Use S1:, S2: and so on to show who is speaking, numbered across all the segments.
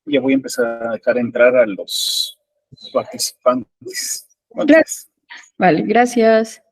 S1: Ya voy a empezar a dejar entrar a los participantes.
S2: Gracias. Vale, gracias.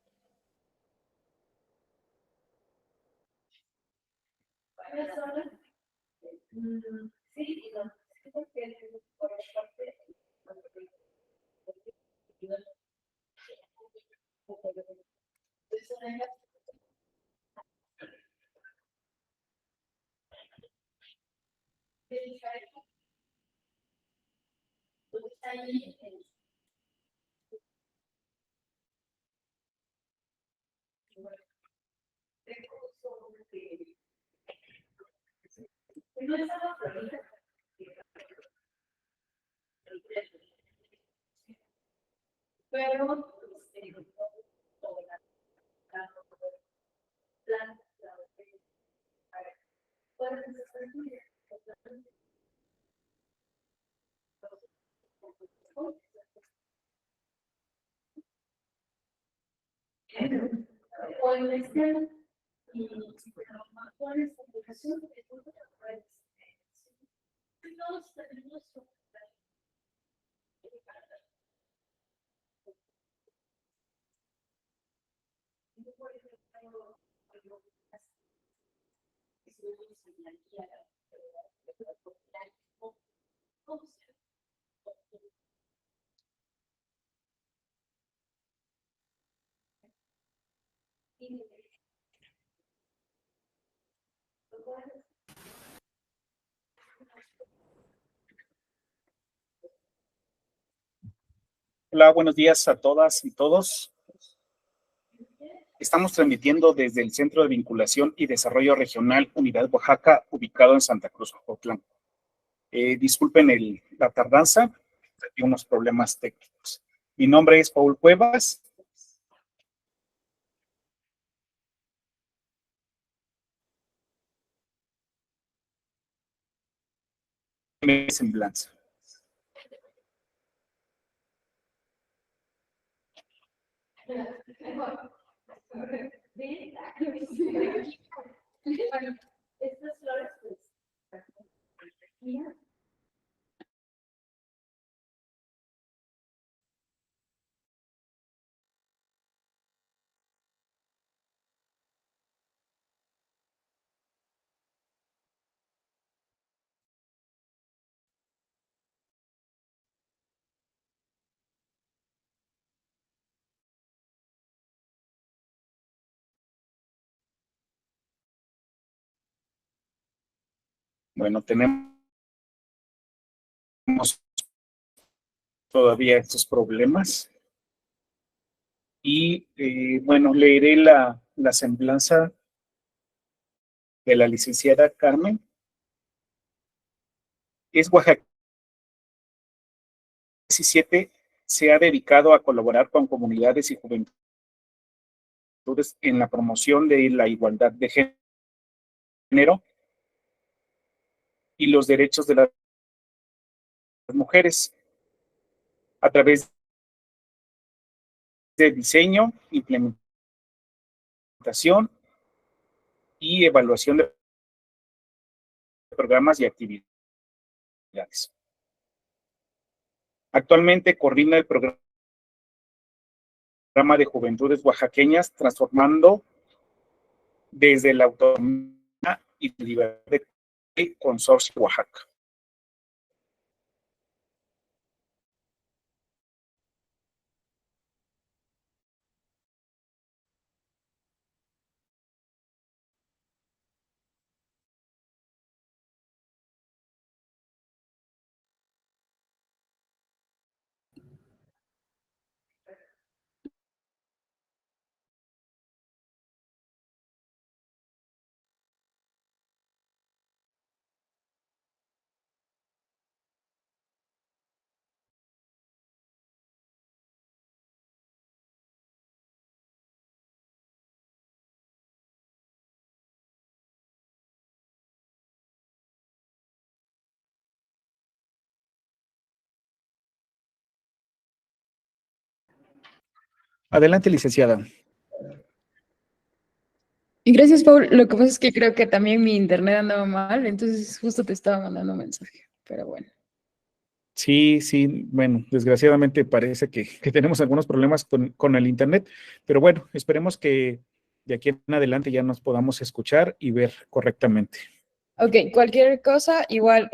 S1: Hola, buenos días a todas y todos. Estamos transmitiendo desde el Centro de Vinculación y Desarrollo Regional Unidad Oaxaca, ubicado en Santa Cruz, Ocotlán. Disculpen la tardanza, hay unos problemas técnicos. Mi nombre es Paul Cuevas. Semblanza. Bueno, tenemos todavía estos problemas. Y bueno, leeré la semblanza de la licenciada Carmen. Es Oaxaca 17, se ha dedicado a colaborar con comunidades y juventudes en la promoción de la igualdad de género y los derechos de las mujeres a través de diseño, implementación y evaluación de programas y actividades. Actualmente coordina el programa de Juventudes Oaxaqueñas, transformando desde la autonomía y libertad de Consorcio Oaxaca. Adelante, licenciada.
S2: Y gracias, Paul. Lo que pasa es que creo que también mi internet andaba mal, entonces justo te estaba mandando un mensaje, pero bueno.
S1: Sí, sí, bueno, desgraciadamente parece que tenemos algunos problemas con el internet, pero bueno, esperemos que de aquí en adelante ya nos podamos escuchar y ver correctamente.
S2: Ok, cualquier cosa, igual,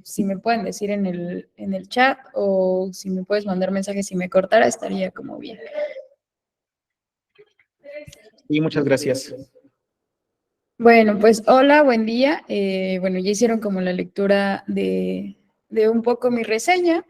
S2: si me pueden decir en el chat o si me puedes mandar mensajes si me cortara, estaría como bien.
S1: Y muchas gracias.
S2: Bueno, pues hola, buen día. Bueno, ya hicieron como la lectura de un poco mi reseña,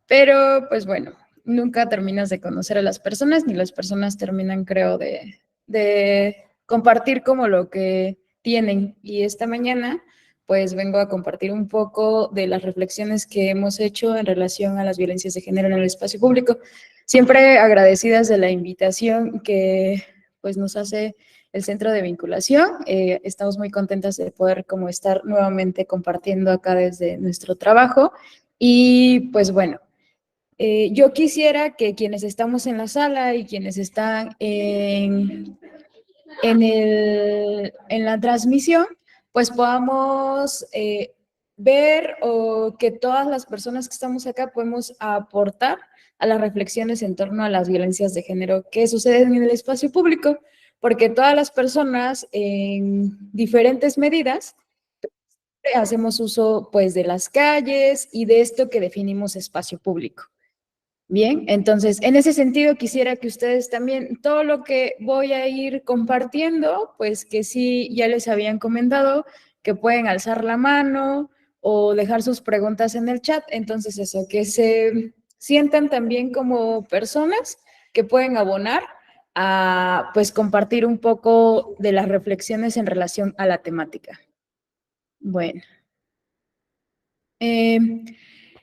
S2: pero pues bueno, nunca terminas de conocer a las personas, ni las personas terminan, creo, de compartir como lo que tienen. Y esta mañana, pues vengo a compartir un poco de las reflexiones que hemos hecho en relación a las violencias de género en el espacio público. Siempre agradecidas de la invitación que pues nos hace el centro de vinculación. Estamos muy contentas de poder como estar nuevamente compartiendo acá desde nuestro trabajo. Y pues bueno, yo quisiera que quienes estamos en la sala y quienes están en la transmisión, pues podamos ver o que todas las personas que estamos acá podemos aportar a las reflexiones en torno a las violencias de género que suceden en el espacio público, porque todas las personas en diferentes medidas hacemos uso pues de las calles y de esto que definimos espacio público. Bien, entonces, en ese sentido, quisiera que ustedes también, todo lo que voy a ir compartiendo, pues que sí, ya les habían comentado, que pueden alzar la mano o dejar sus preguntas en el chat. Entonces, eso, que se sientan también como personas que pueden abonar a, pues, compartir un poco de las reflexiones en relación a la temática. Bueno.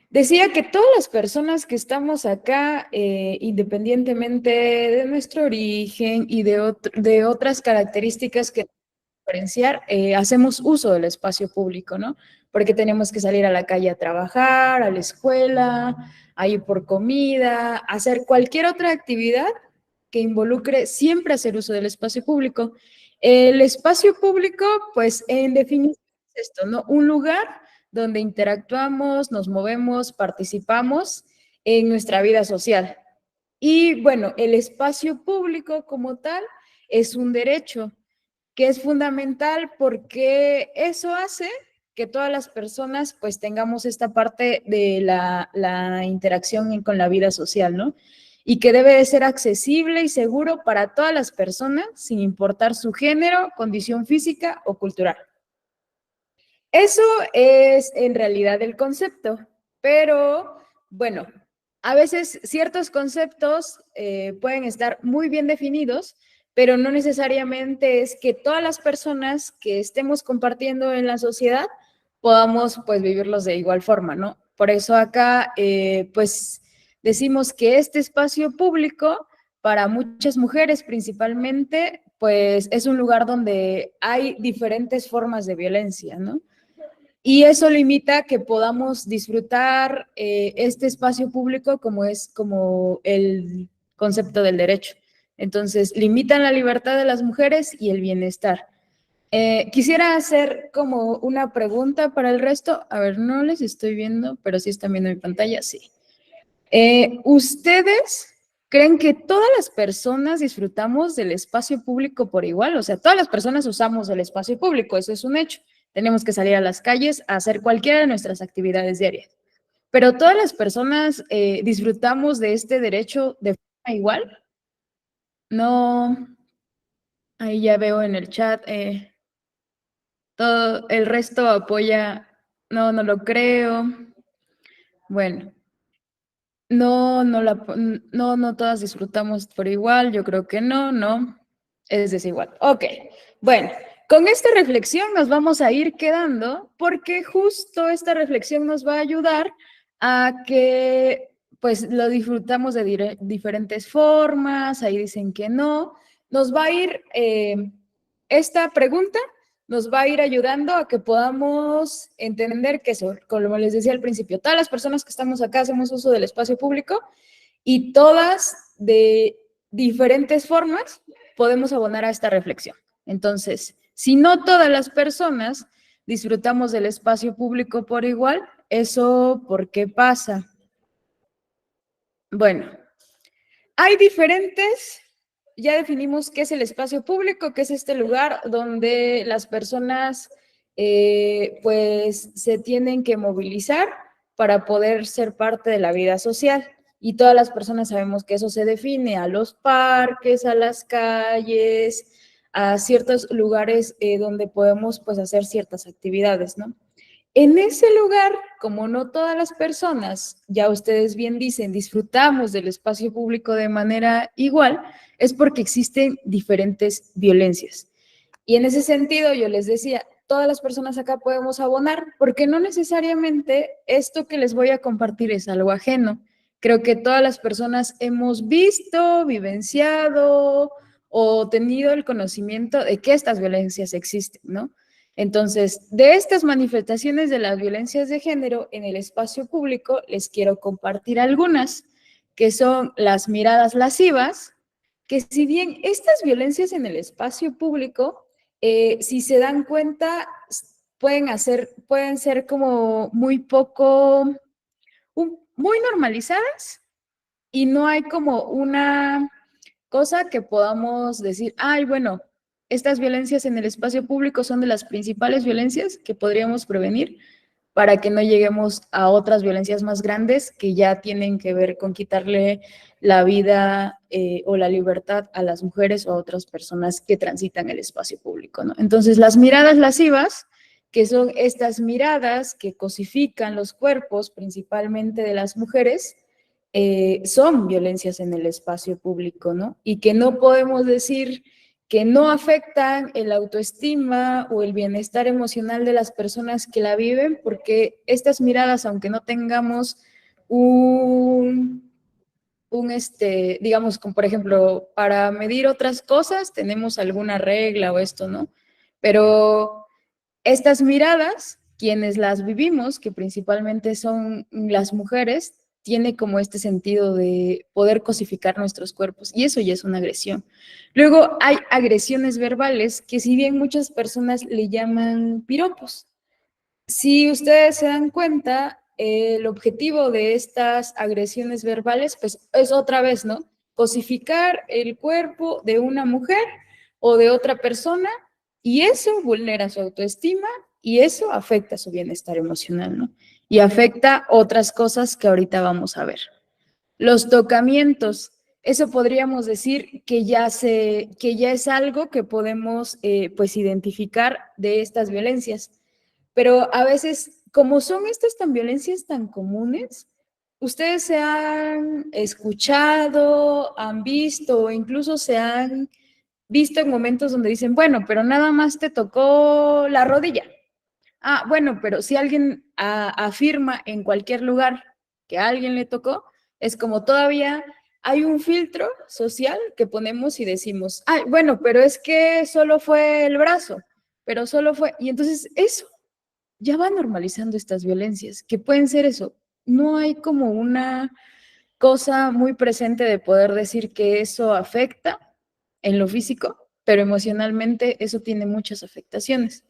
S2: Decía que todas las personas que estamos acá, independientemente de nuestro origen y de otras características que diferenciar, hacemos uso del espacio público, ¿no? Porque tenemos que salir a la calle a trabajar, a la escuela, a ir por comida, a hacer cualquier otra actividad que involucre siempre hacer uso del espacio público. El espacio público, pues en definición es esto, ¿no? Un lugar donde interactuamos, nos movemos, participamos en nuestra vida social. Y bueno, el espacio público como tal es un derecho que es fundamental porque eso hace que todas las personas pues tengamos esta parte de la interacción con la vida social, ¿no? Y que debe de ser accesible y seguro para todas las personas sin importar su género, condición física o cultural. Eso es en realidad el concepto, pero bueno, a veces ciertos conceptos pueden estar muy bien definidos, pero no necesariamente es que todas las personas que estemos compartiendo en la sociedad podamos pues vivirlos de igual forma, ¿no? Por eso acá pues decimos que este espacio público para muchas mujeres principalmente pues es un lugar donde hay diferentes formas de violencia, ¿no? Y eso limita que podamos disfrutar este espacio público como es como el concepto del derecho. Entonces, limitan la libertad de las mujeres y el bienestar. Quisiera hacer como una pregunta para el resto. A ver, no les estoy viendo, pero sí están viendo mi pantalla, sí. ¿Ustedes creen que todas las personas disfrutamos del espacio público por igual? O sea, todas las personas usamos el espacio público, eso es un hecho. Tenemos que salir a las calles a hacer cualquiera de nuestras actividades diarias. Pero todas las personas disfrutamos de este derecho de forma igual. No, ahí ya veo en el chat, todo el resto apoya, no, no lo creo. Bueno. No, no todas disfrutamos por igual, yo creo que no, es desigual. Ok, bueno, con esta reflexión nos vamos a ir quedando porque justo esta reflexión nos va a ayudar a que pues lo disfrutamos de diferentes formas, ahí dicen que no, nos va a ir, esta pregunta nos va a ir ayudando a que podamos entender que eso, como les decía al principio, todas las personas que estamos acá hacemos uso del espacio público y todas diferentes formas podemos abonar a esta reflexión. Entonces, si no todas las personas disfrutamos del espacio público por igual, ¿eso por qué pasa? Bueno, hay diferentes, ya definimos qué es el espacio público, que es este lugar donde las personas pues se tienen que movilizar para poder ser parte de la vida social. Y todas las personas sabemos que eso se define a los parques, a las calles, a ciertos lugares donde podemos pues hacer ciertas actividades, ¿no? En ese lugar, como no todas las personas, ya ustedes bien dicen, disfrutamos del espacio público de manera igual, es porque existen diferentes violencias. Y en ese sentido, yo les decía, todas las personas acá podemos abonar, porque no necesariamente esto que les voy a compartir es algo ajeno. Creo que todas las personas hemos visto, vivenciado o tenido el conocimiento de que estas violencias existen, ¿no? Entonces, de estas manifestaciones de las violencias de género en el espacio público, les quiero compartir algunas, que son las miradas lascivas, que si bien estas violencias en el espacio público, si se dan cuenta, pueden ser como muy poco, muy normalizadas y no hay como una cosa que podamos decir, ay, bueno, estas violencias en el espacio público son de las principales violencias que podríamos prevenir para que no lleguemos a otras violencias más grandes que ya tienen que ver con quitarle la vida o la libertad a las mujeres o a otras personas que transitan el espacio público, ¿no? Entonces, las miradas lascivas, que son estas miradas que cosifican los cuerpos, principalmente de las mujeres, son violencias en el espacio público, ¿no? Y que no podemos decir que no afectan el autoestima o el bienestar emocional de las personas que la viven, porque estas miradas, aunque no tengamos digamos, como por ejemplo, para medir otras cosas tenemos alguna regla o esto, ¿no? Pero estas miradas, quienes las vivimos, que principalmente son las mujeres, tiene como este sentido de poder cosificar nuestros cuerpos y eso ya es una agresión. Luego hay agresiones verbales que si bien muchas personas le llaman piropos, si ustedes se dan cuenta, el objetivo de estas agresiones verbales, pues es otra vez, ¿no? Cosificar el cuerpo de una mujer o de otra persona y eso vulnera su autoestima y eso afecta su bienestar emocional, ¿no? Y afecta otras cosas que ahorita vamos a ver. Los tocamientos, eso podríamos decir que ya es algo que podemos pues identificar de estas violencias. Pero a veces, como son estas tan violencias tan comunes, ustedes se han escuchado, han visto o incluso se han visto en momentos donde dicen, bueno, pero nada más te tocó la rodilla. Ah, bueno, pero si alguien afirma en cualquier lugar que a alguien le tocó, es como todavía hay un filtro social que ponemos y decimos, ay, bueno, pero es que solo fue el brazo, pero solo fue, y entonces eso ya va normalizando estas violencias, que pueden ser eso. No hay como una cosa muy presente de poder decir que eso afecta en lo físico, pero emocionalmente eso tiene muchas afectaciones.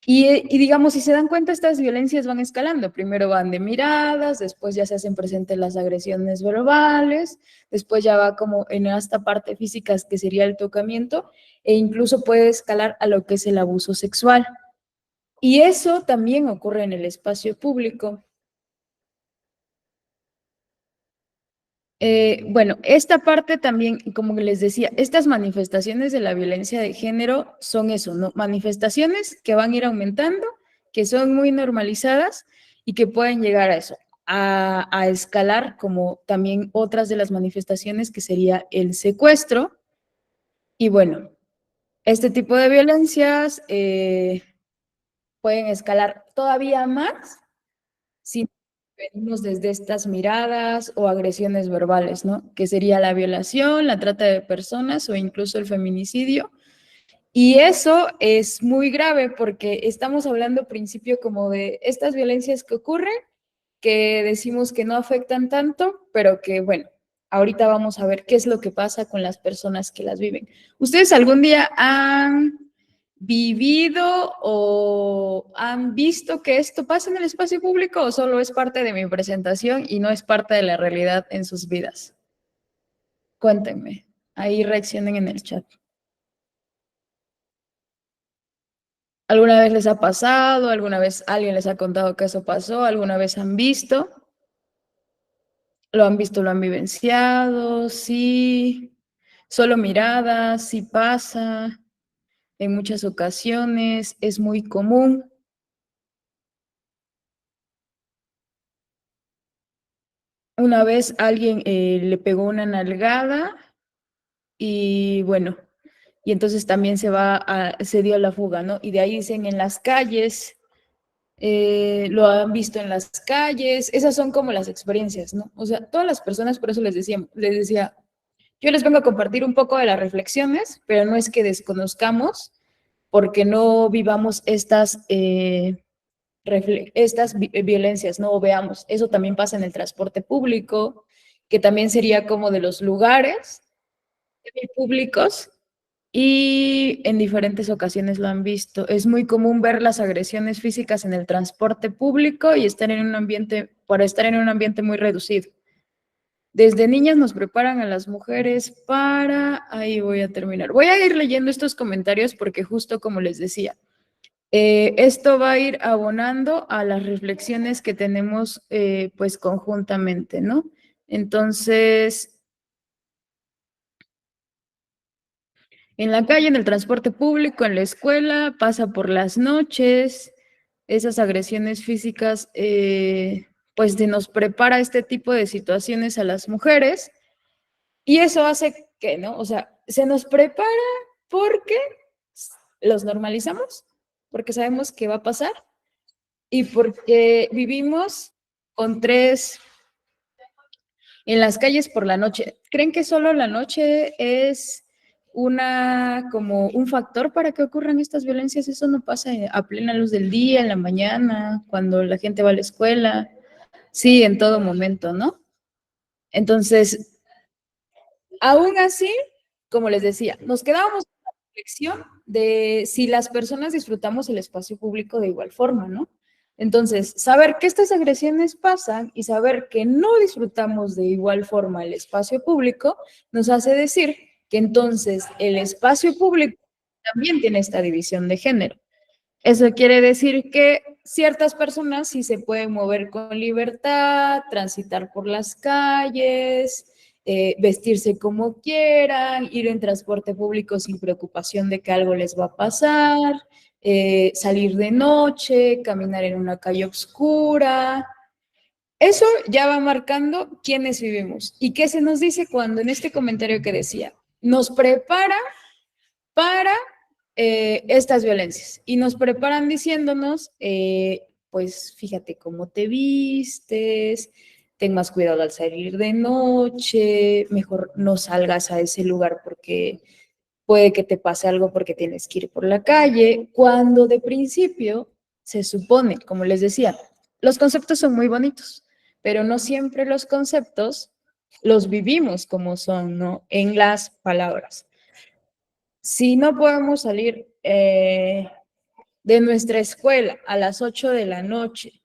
S2: Y digamos, si se dan cuenta, estas violencias van escalando. Primero van de miradas, después ya se hacen presentes las agresiones verbales, después ya va como en esta parte física que sería el tocamiento, e incluso puede escalar a lo que es el abuso sexual. Y eso también ocurre en el espacio público. Bueno, esta parte también, como les decía, estas manifestaciones de la violencia de género son eso, ¿no? Manifestaciones que van a ir aumentando, que son muy normalizadas y que pueden llegar a eso, a escalar como también otras de las manifestaciones que sería el secuestro. Y bueno, este tipo de violencias pueden escalar todavía más si venimos desde estas miradas o agresiones verbales, ¿no? Que sería la violación, la trata de personas o incluso el feminicidio. Y eso es muy grave porque estamos hablando al principio como de estas violencias que ocurren, que decimos que no afectan tanto, pero que, bueno, ahorita vamos a ver qué es lo que pasa con las personas que las viven. ¿Ustedes algún día han vivido o han visto que esto pasa en el espacio público o solo es parte de mi presentación y no es parte de la realidad en sus vidas? Cuéntenme, ahí reaccionen en el chat. ¿Alguna vez les ha pasado? ¿Alguna vez alguien les ha contado que eso pasó? ¿Alguna vez han visto? ¿Lo han visto, lo han vivenciado? Sí. Solo miradas, sí pasa. En muchas ocasiones es muy común. Una vez alguien le pegó una nalgada y bueno, y entonces también se dio la fuga, ¿no? Y de ahí dicen en las calles, lo han visto en las calles, esas son como las experiencias, ¿no? O sea, todas las personas, por eso les decía, yo les vengo a compartir un poco de las reflexiones, pero no es que desconozcamos, porque no vivamos estas violencias, ¿no? O veamos, eso también pasa en el transporte público, que también sería como de los lugares públicos y en diferentes ocasiones lo han visto. Es muy común ver las agresiones físicas en el transporte público y para estar en un ambiente muy reducido. Desde niñas nos preparan a las mujeres para... Ahí voy a terminar. Voy a ir leyendo estos comentarios porque justo como les decía, esto va a ir abonando a las reflexiones que tenemos pues conjuntamente, ¿no? Entonces, en la calle, en el transporte público, en la escuela, pasa por las noches, esas agresiones físicas, pues se nos prepara este tipo de situaciones a las mujeres y eso hace que, ¿no? O sea, se nos prepara porque los normalizamos, porque sabemos que va a pasar y porque vivimos con tres en las calles por la noche. ¿Creen que solo la noche es como un factor para que ocurran estas violencias? Eso no pasa a plena luz del día, en la mañana, cuando la gente va a la escuela. Sí, en todo momento, ¿no? Entonces, aún así, como les decía, nos quedábamos con la reflexión de si las personas disfrutamos el espacio público de igual forma, ¿no? Entonces, saber que estas agresiones pasan y saber que no disfrutamos de igual forma el espacio público nos hace decir que entonces el espacio público también tiene esta división de género. Eso quiere decir que ciertas personas sí se pueden mover con libertad, transitar por las calles, vestirse como quieran, ir en transporte público sin preocupación de que algo les va a pasar, salir de noche, caminar en una calle oscura. Eso ya va marcando quiénes vivimos. ¿Y qué se nos dice cuando en este comentario que decía, nos prepara para estas violencias y nos preparan diciéndonos, pues fíjate cómo te vistes, ten más cuidado al salir de noche, mejor no salgas a ese lugar porque puede que te pase algo porque tienes que ir por la calle, cuando de principio se supone, como les decía, los conceptos son muy bonitos, pero no siempre los conceptos los vivimos como son, ¿no? En las palabras. Si no podemos salir de nuestra escuela a las 8 de la noche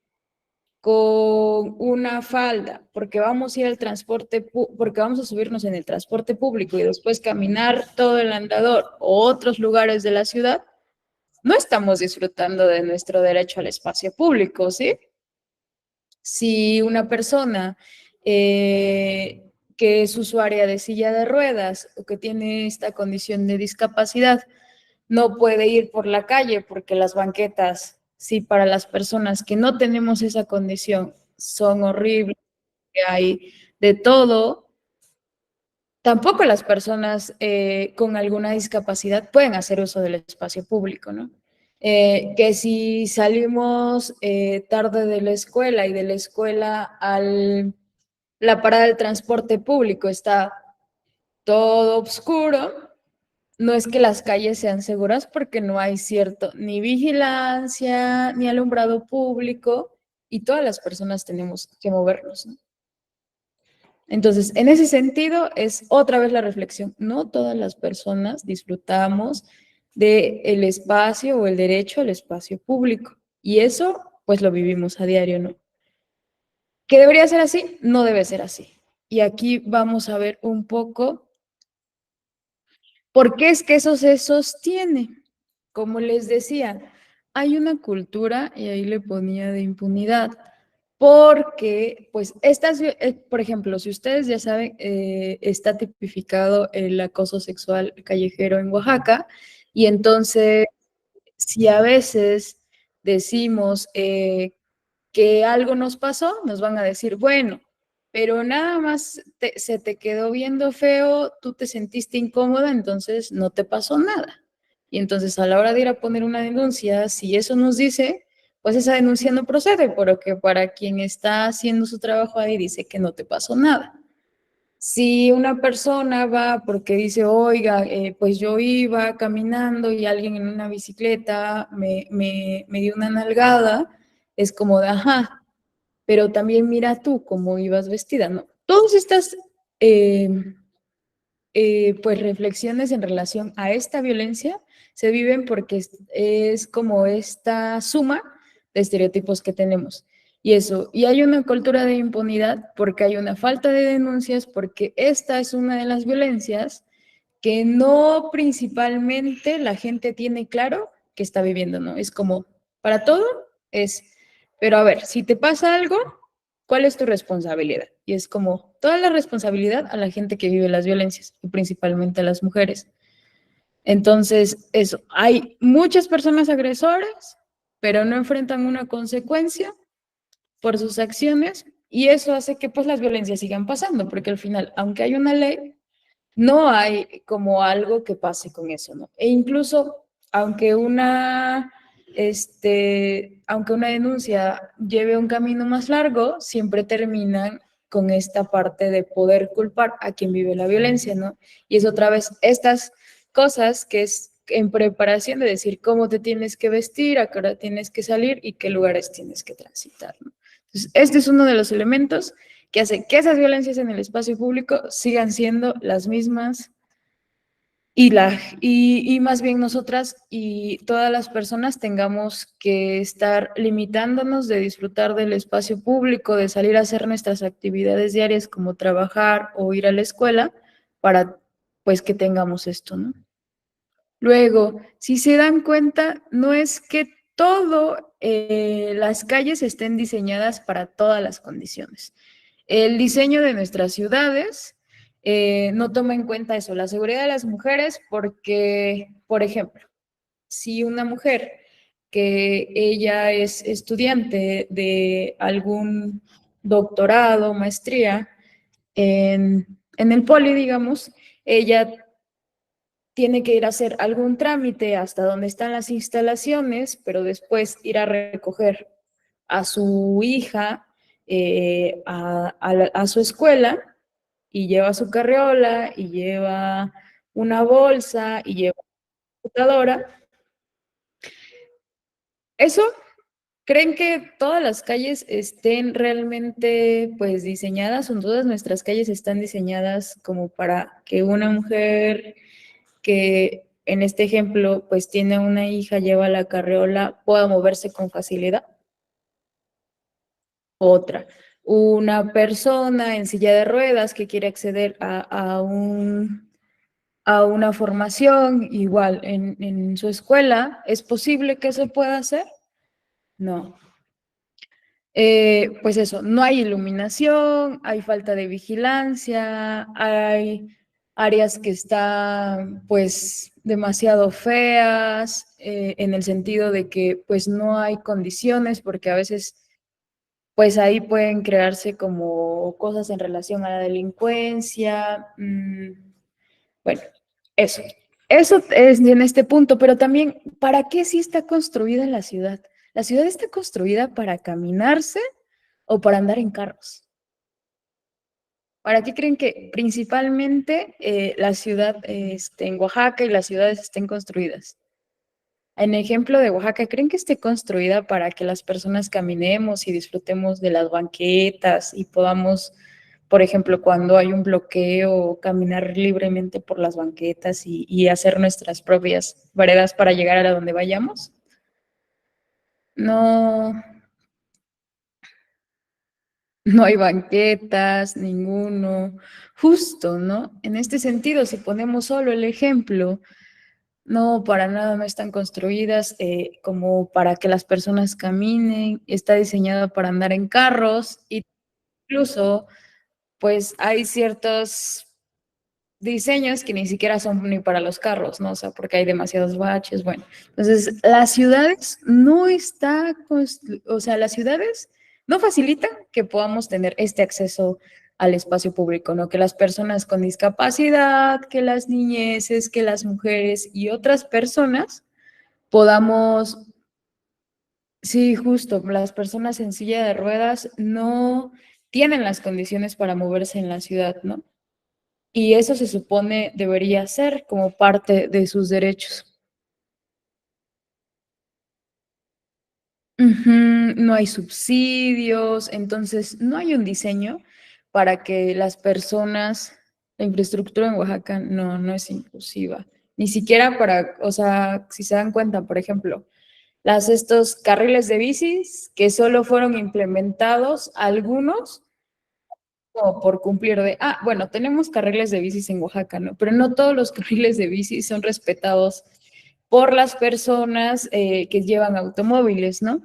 S2: con una falda, porque vamos a ir al porque vamos a subirnos en el transporte público y después caminar todo el andador o otros lugares de la ciudad, no estamos disfrutando de nuestro derecho al espacio público, ¿sí? Si una persona que es usuaria de silla de ruedas o que tiene esta condición de discapacidad no puede ir por la calle porque las banquetas, sí, para las personas que no tenemos esa condición son horribles, que hay de todo. Tampoco las personas con alguna discapacidad pueden hacer uso del espacio público, ¿no? Que si salimos tarde de la escuela y de la escuela la parada del transporte público está todo oscuro, no es que las calles sean seguras porque no hay ni vigilancia, ni alumbrado público y todas las personas tenemos que movernos, ¿no? Entonces, en ese sentido, es otra vez la reflexión. No todas las personas disfrutamos del espacio o el derecho al espacio público. Y eso, pues lo vivimos a diario, ¿no? ¿Que debería ser así? No debe ser así. Y aquí vamos a ver un poco por qué es que eso se sostiene. Como les decía, hay una cultura, y ahí le ponía de impunidad, porque, pues, por ejemplo, si ustedes ya saben, está tipificado el acoso sexual callejero en Oaxaca, y entonces, si a veces decimos que algo nos pasó, nos van a decir, bueno, pero nada más se te quedó viendo feo, tú te sentiste incómoda, entonces no te pasó nada. Y entonces a la hora de ir a poner una denuncia, si eso nos dice, pues esa denuncia no procede, porque para quien está haciendo su trabajo ahí dice que no te pasó nada. Si una persona va porque dice, oiga, pues yo iba caminando y alguien en una bicicleta me dio una nalgada, es como de, ajá, pero también mira tú cómo ibas vestida, ¿no? Todas estas eh, pues reflexiones en relación a esta violencia se viven porque es como esta suma de estereotipos que tenemos. Y eso, y hay una cultura de impunidad porque hay una falta de denuncias, porque esta es una de las violencias que no principalmente la gente tiene claro que está viviendo, ¿no? Es como, para todo es, pero a ver, si te pasa algo, ¿cuál es tu responsabilidad? Y es como toda la responsabilidad a la gente que vive las violencias, y principalmente a las mujeres. Entonces, eso, hay muchas personas agresoras, pero no enfrentan una consecuencia por sus acciones, y eso hace que pues las violencias sigan pasando, porque al final, aunque hay una ley, no hay como algo que pase con eso, ¿no? E incluso, aunque una denuncia lleve un camino más largo, siempre terminan con esta parte de poder culpar a quien vive la violencia, ¿no? Y es otra vez estas cosas que es en preparación de decir cómo te tienes que vestir, a qué hora tienes que salir y qué lugares tienes que transitar, ¿no? Entonces, este es uno de los elementos que hace que esas violencias en el espacio público sigan siendo las mismas y más bien nosotras y todas las personas tengamos que estar limitándonos de disfrutar del espacio público, de salir a hacer nuestras actividades diarias como trabajar o ir a la escuela para pues que tengamos esto, ¿no? Luego, si se dan cuenta, no es que todo las calles estén diseñadas para todas las condiciones. El diseño de nuestras ciudades no toma en cuenta eso, la seguridad de las mujeres, porque, por ejemplo, si una mujer que ella es estudiante de algún doctorado, maestría en el poli, digamos, ella tiene que ir a hacer algún trámite hasta donde están las instalaciones, pero después ir a recoger a su hija a su escuela y lleva su carriola y lleva una bolsa y lleva una computadora. Eso, ¿creen que todas las calles estén realmente pues diseñadas o todas nuestras calles están diseñadas como para que una mujer que en este ejemplo pues tiene una hija, lleva la carriola, pueda moverse con facilidad? Otra, una persona en silla de ruedas que quiere acceder a una formación igual en su escuela, ¿es posible que eso pueda hacer? No. Pues eso, no hay iluminación, hay falta de vigilancia, hay áreas que están pues demasiado feas, en el sentido de que pues no hay condiciones, porque a veces pues ahí pueden crearse como cosas en relación a la delincuencia. Bueno, eso. Eso es en este punto, pero también, ¿para qué sí está construida la ciudad? ¿La ciudad está construida para caminarse o para andar en carros? ¿Para qué creen que principalmente la ciudad en Oaxaca y las ciudades estén construidas? En ejemplo de Oaxaca, ¿creen que esté construida para que las personas caminemos y disfrutemos de las banquetas y podamos por ejemplo, cuando hay un bloqueo, caminar libremente por las banquetas y hacer nuestras propias veredas para llegar a donde vayamos. No, no hay banquetas, ninguno. Justo, ¿no? En este sentido, si ponemos solo el ejemplo, no, para nada no están construidas como para que las personas caminen, está diseñada para andar en carros, e incluso pues hay ciertos diseños que ni siquiera son ni para los carros, ¿no? O sea, porque hay demasiados baches, bueno. Entonces, las ciudades no está, o sea, las ciudades no facilitan que podamos tener este acceso al espacio público, ¿no? Que las personas con discapacidad, que las niñeces, que las mujeres y otras personas podamos, sí, justo, las personas en silla de ruedas no tienen las condiciones para moverse en la ciudad, ¿no? Y eso se supone debería ser como parte de sus derechos. Ujú, no hay subsidios, entonces no hay un diseño para que las personas, la infraestructura en Oaxaca no es inclusiva, ni siquiera para, o sea, si se dan cuenta, por ejemplo, estos carriles de bicis que solo fueron implementados algunos como por cumplir de, bueno, tenemos carriles de bicis en Oaxaca, ¿no? Pero no todos los carriles de bici son respetados por las personas que llevan automóviles, ¿no?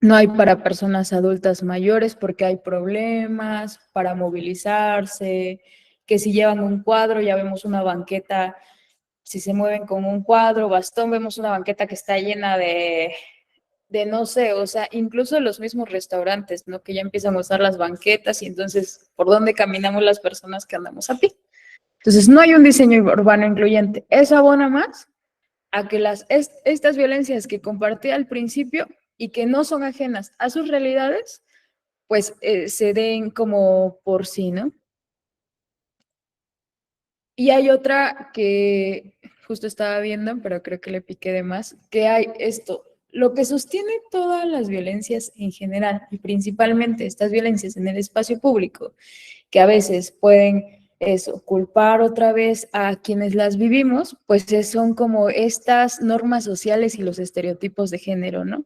S2: No hay para personas adultas mayores porque hay problemas para movilizarse, que si llevan un cuadro, ya vemos una banqueta, si se mueven con un cuadro, bastón, vemos una banqueta que está llena de no sé, o sea, incluso los mismos restaurantes, ¿no? Que ya empiezan a usar las banquetas y entonces, ¿por dónde caminamos las personas que andamos a pie? Entonces, no hay un diseño urbano incluyente. Eso abona más a que estas violencias que compartí al principio y que no son ajenas a sus realidades, pues se den como por sí, ¿no? Y hay otra que justo estaba viendo, pero creo que le piqué de más, que hay esto, lo que sostiene todas las violencias en general y principalmente estas violencias en el espacio público, que a veces pueden eso, culpar otra vez a quienes las vivimos, pues son como estas normas sociales y los estereotipos de género, ¿no?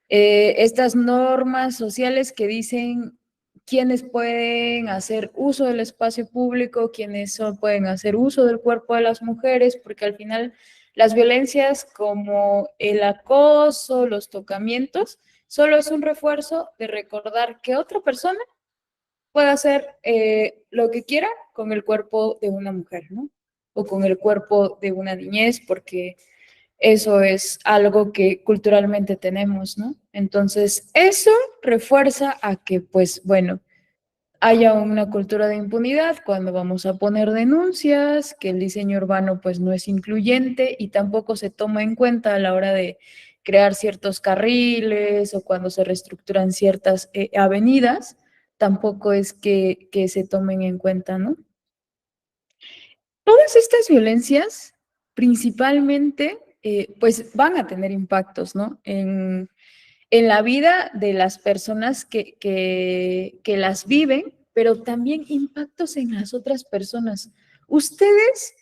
S2: Estas normas sociales que dicen quiénes pueden hacer uso del espacio público, quiénes pueden hacer uso del cuerpo de las mujeres, porque al final las violencias como el acoso, los tocamientos, solo es un refuerzo de recordar que otra persona puede hacer lo que quiera con el cuerpo de una mujer, ¿no? O con el cuerpo de una niñez, porque eso es algo que culturalmente tenemos, ¿no? Entonces, eso refuerza a que, pues, bueno, haya una cultura de impunidad cuando vamos a poner denuncias, que el diseño urbano, pues, no es incluyente y tampoco se toma en cuenta a la hora de crear ciertos carriles o cuando se reestructuran ciertas avenidas, tampoco es que se tomen en cuenta, ¿no? Todas estas violencias principalmente pues van a tener impactos, ¿no? En la vida de las personas que las viven, pero también impactos en las otras personas. ¿Ustedes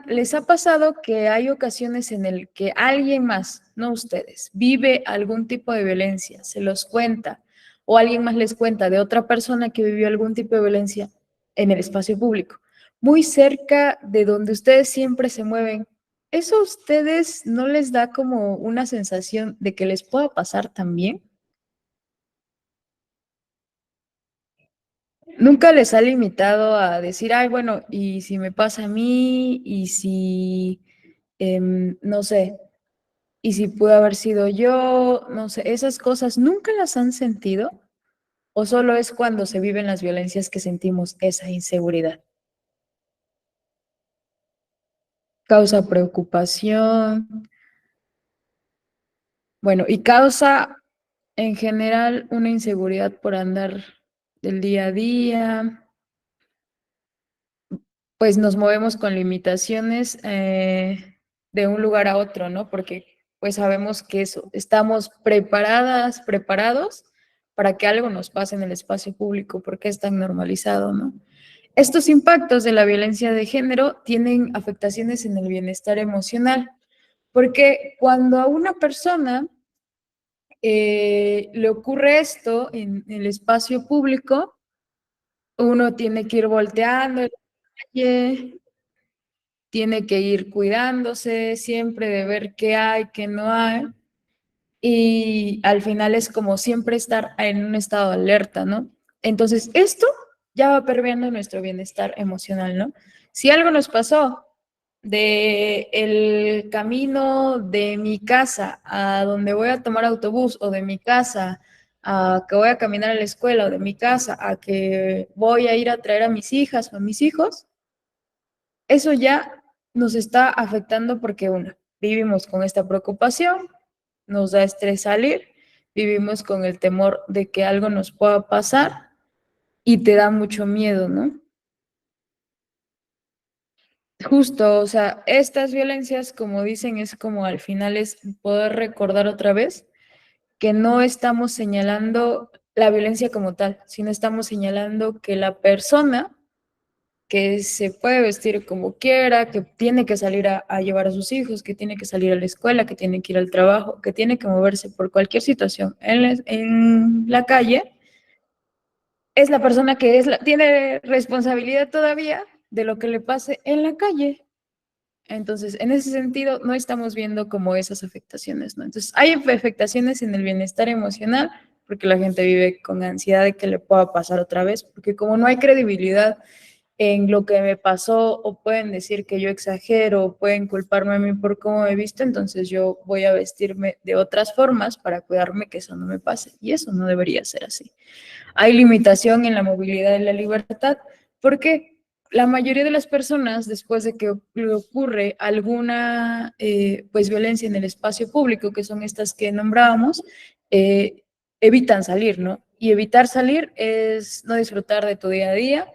S2: les ha pasado que hay ocasiones en el que alguien más, no ustedes, vive algún tipo de violencia, se los cuenta, o alguien más les cuenta de otra persona que vivió algún tipo de violencia en el espacio público, muy cerca de donde ustedes siempre se mueven? ¿Eso a ustedes no les da como una sensación de que les pueda pasar también? ¿Nunca les ha limitado a decir, ay, bueno, y si me pasa a mí, y si, no sé, y si pudo haber sido yo, no sé, esas cosas, ¿nunca las han sentido? ¿O solo es cuando se viven las violencias que sentimos esa inseguridad? Causa preocupación, bueno, y causa en general una inseguridad por andar del día a día, pues nos movemos con limitaciones de un lugar a otro, ¿no? Porque pues sabemos que eso, estamos preparadas, preparados para que algo nos pase en el espacio público, porque es tan normalizado, ¿no? Estos impactos de la violencia de género tienen afectaciones en el bienestar emocional, porque cuando a una persona le ocurre esto en el espacio público, uno tiene que ir volteando en la calle, tiene que ir cuidándose siempre de ver qué hay, qué no hay, y al final es como siempre estar en un estado de alerta, ¿no? Entonces, esto ya va permeando nuestro bienestar emocional, ¿no? Si algo nos pasó de el camino de mi casa a donde voy a tomar autobús, o de mi casa a que voy a caminar a la escuela, o de mi casa a que voy a ir a traer a mis hijas o a mis hijos, eso ya nos está afectando porque, uno, vivimos con esta preocupación, nos da estrés salir, vivimos con el temor de que algo nos pueda pasar y te da mucho miedo, ¿no? Justo, o sea, estas violencias, como dicen, es como al final es poder recordar otra vez que no estamos señalando la violencia como tal, sino estamos señalando que la persona que se puede vestir como quiera, que tiene que salir a llevar a sus hijos, que tiene que salir a la escuela, que tiene que ir al trabajo, que tiene que moverse por cualquier situación en la calle, es la persona que tiene responsabilidad todavía de lo que le pase en la calle. Entonces, en ese sentido, no estamos viendo como esas afectaciones, ¿no? Entonces, hay afectaciones en el bienestar emocional porque la gente vive con ansiedad de que le pueda pasar otra vez, porque como no hay credibilidad en lo que me pasó, o pueden decir que yo exagero, o pueden culparme a mí por cómo me he visto, entonces yo voy a vestirme de otras formas para cuidarme que eso no me pase. Y eso no debería ser así. Hay limitación en la movilidad y la libertad, porque la mayoría de las personas, después de que le ocurre alguna pues violencia en el espacio público, que son estas que nombrábamos, evitan salir, ¿no? Y evitar salir es no disfrutar de tu día a día,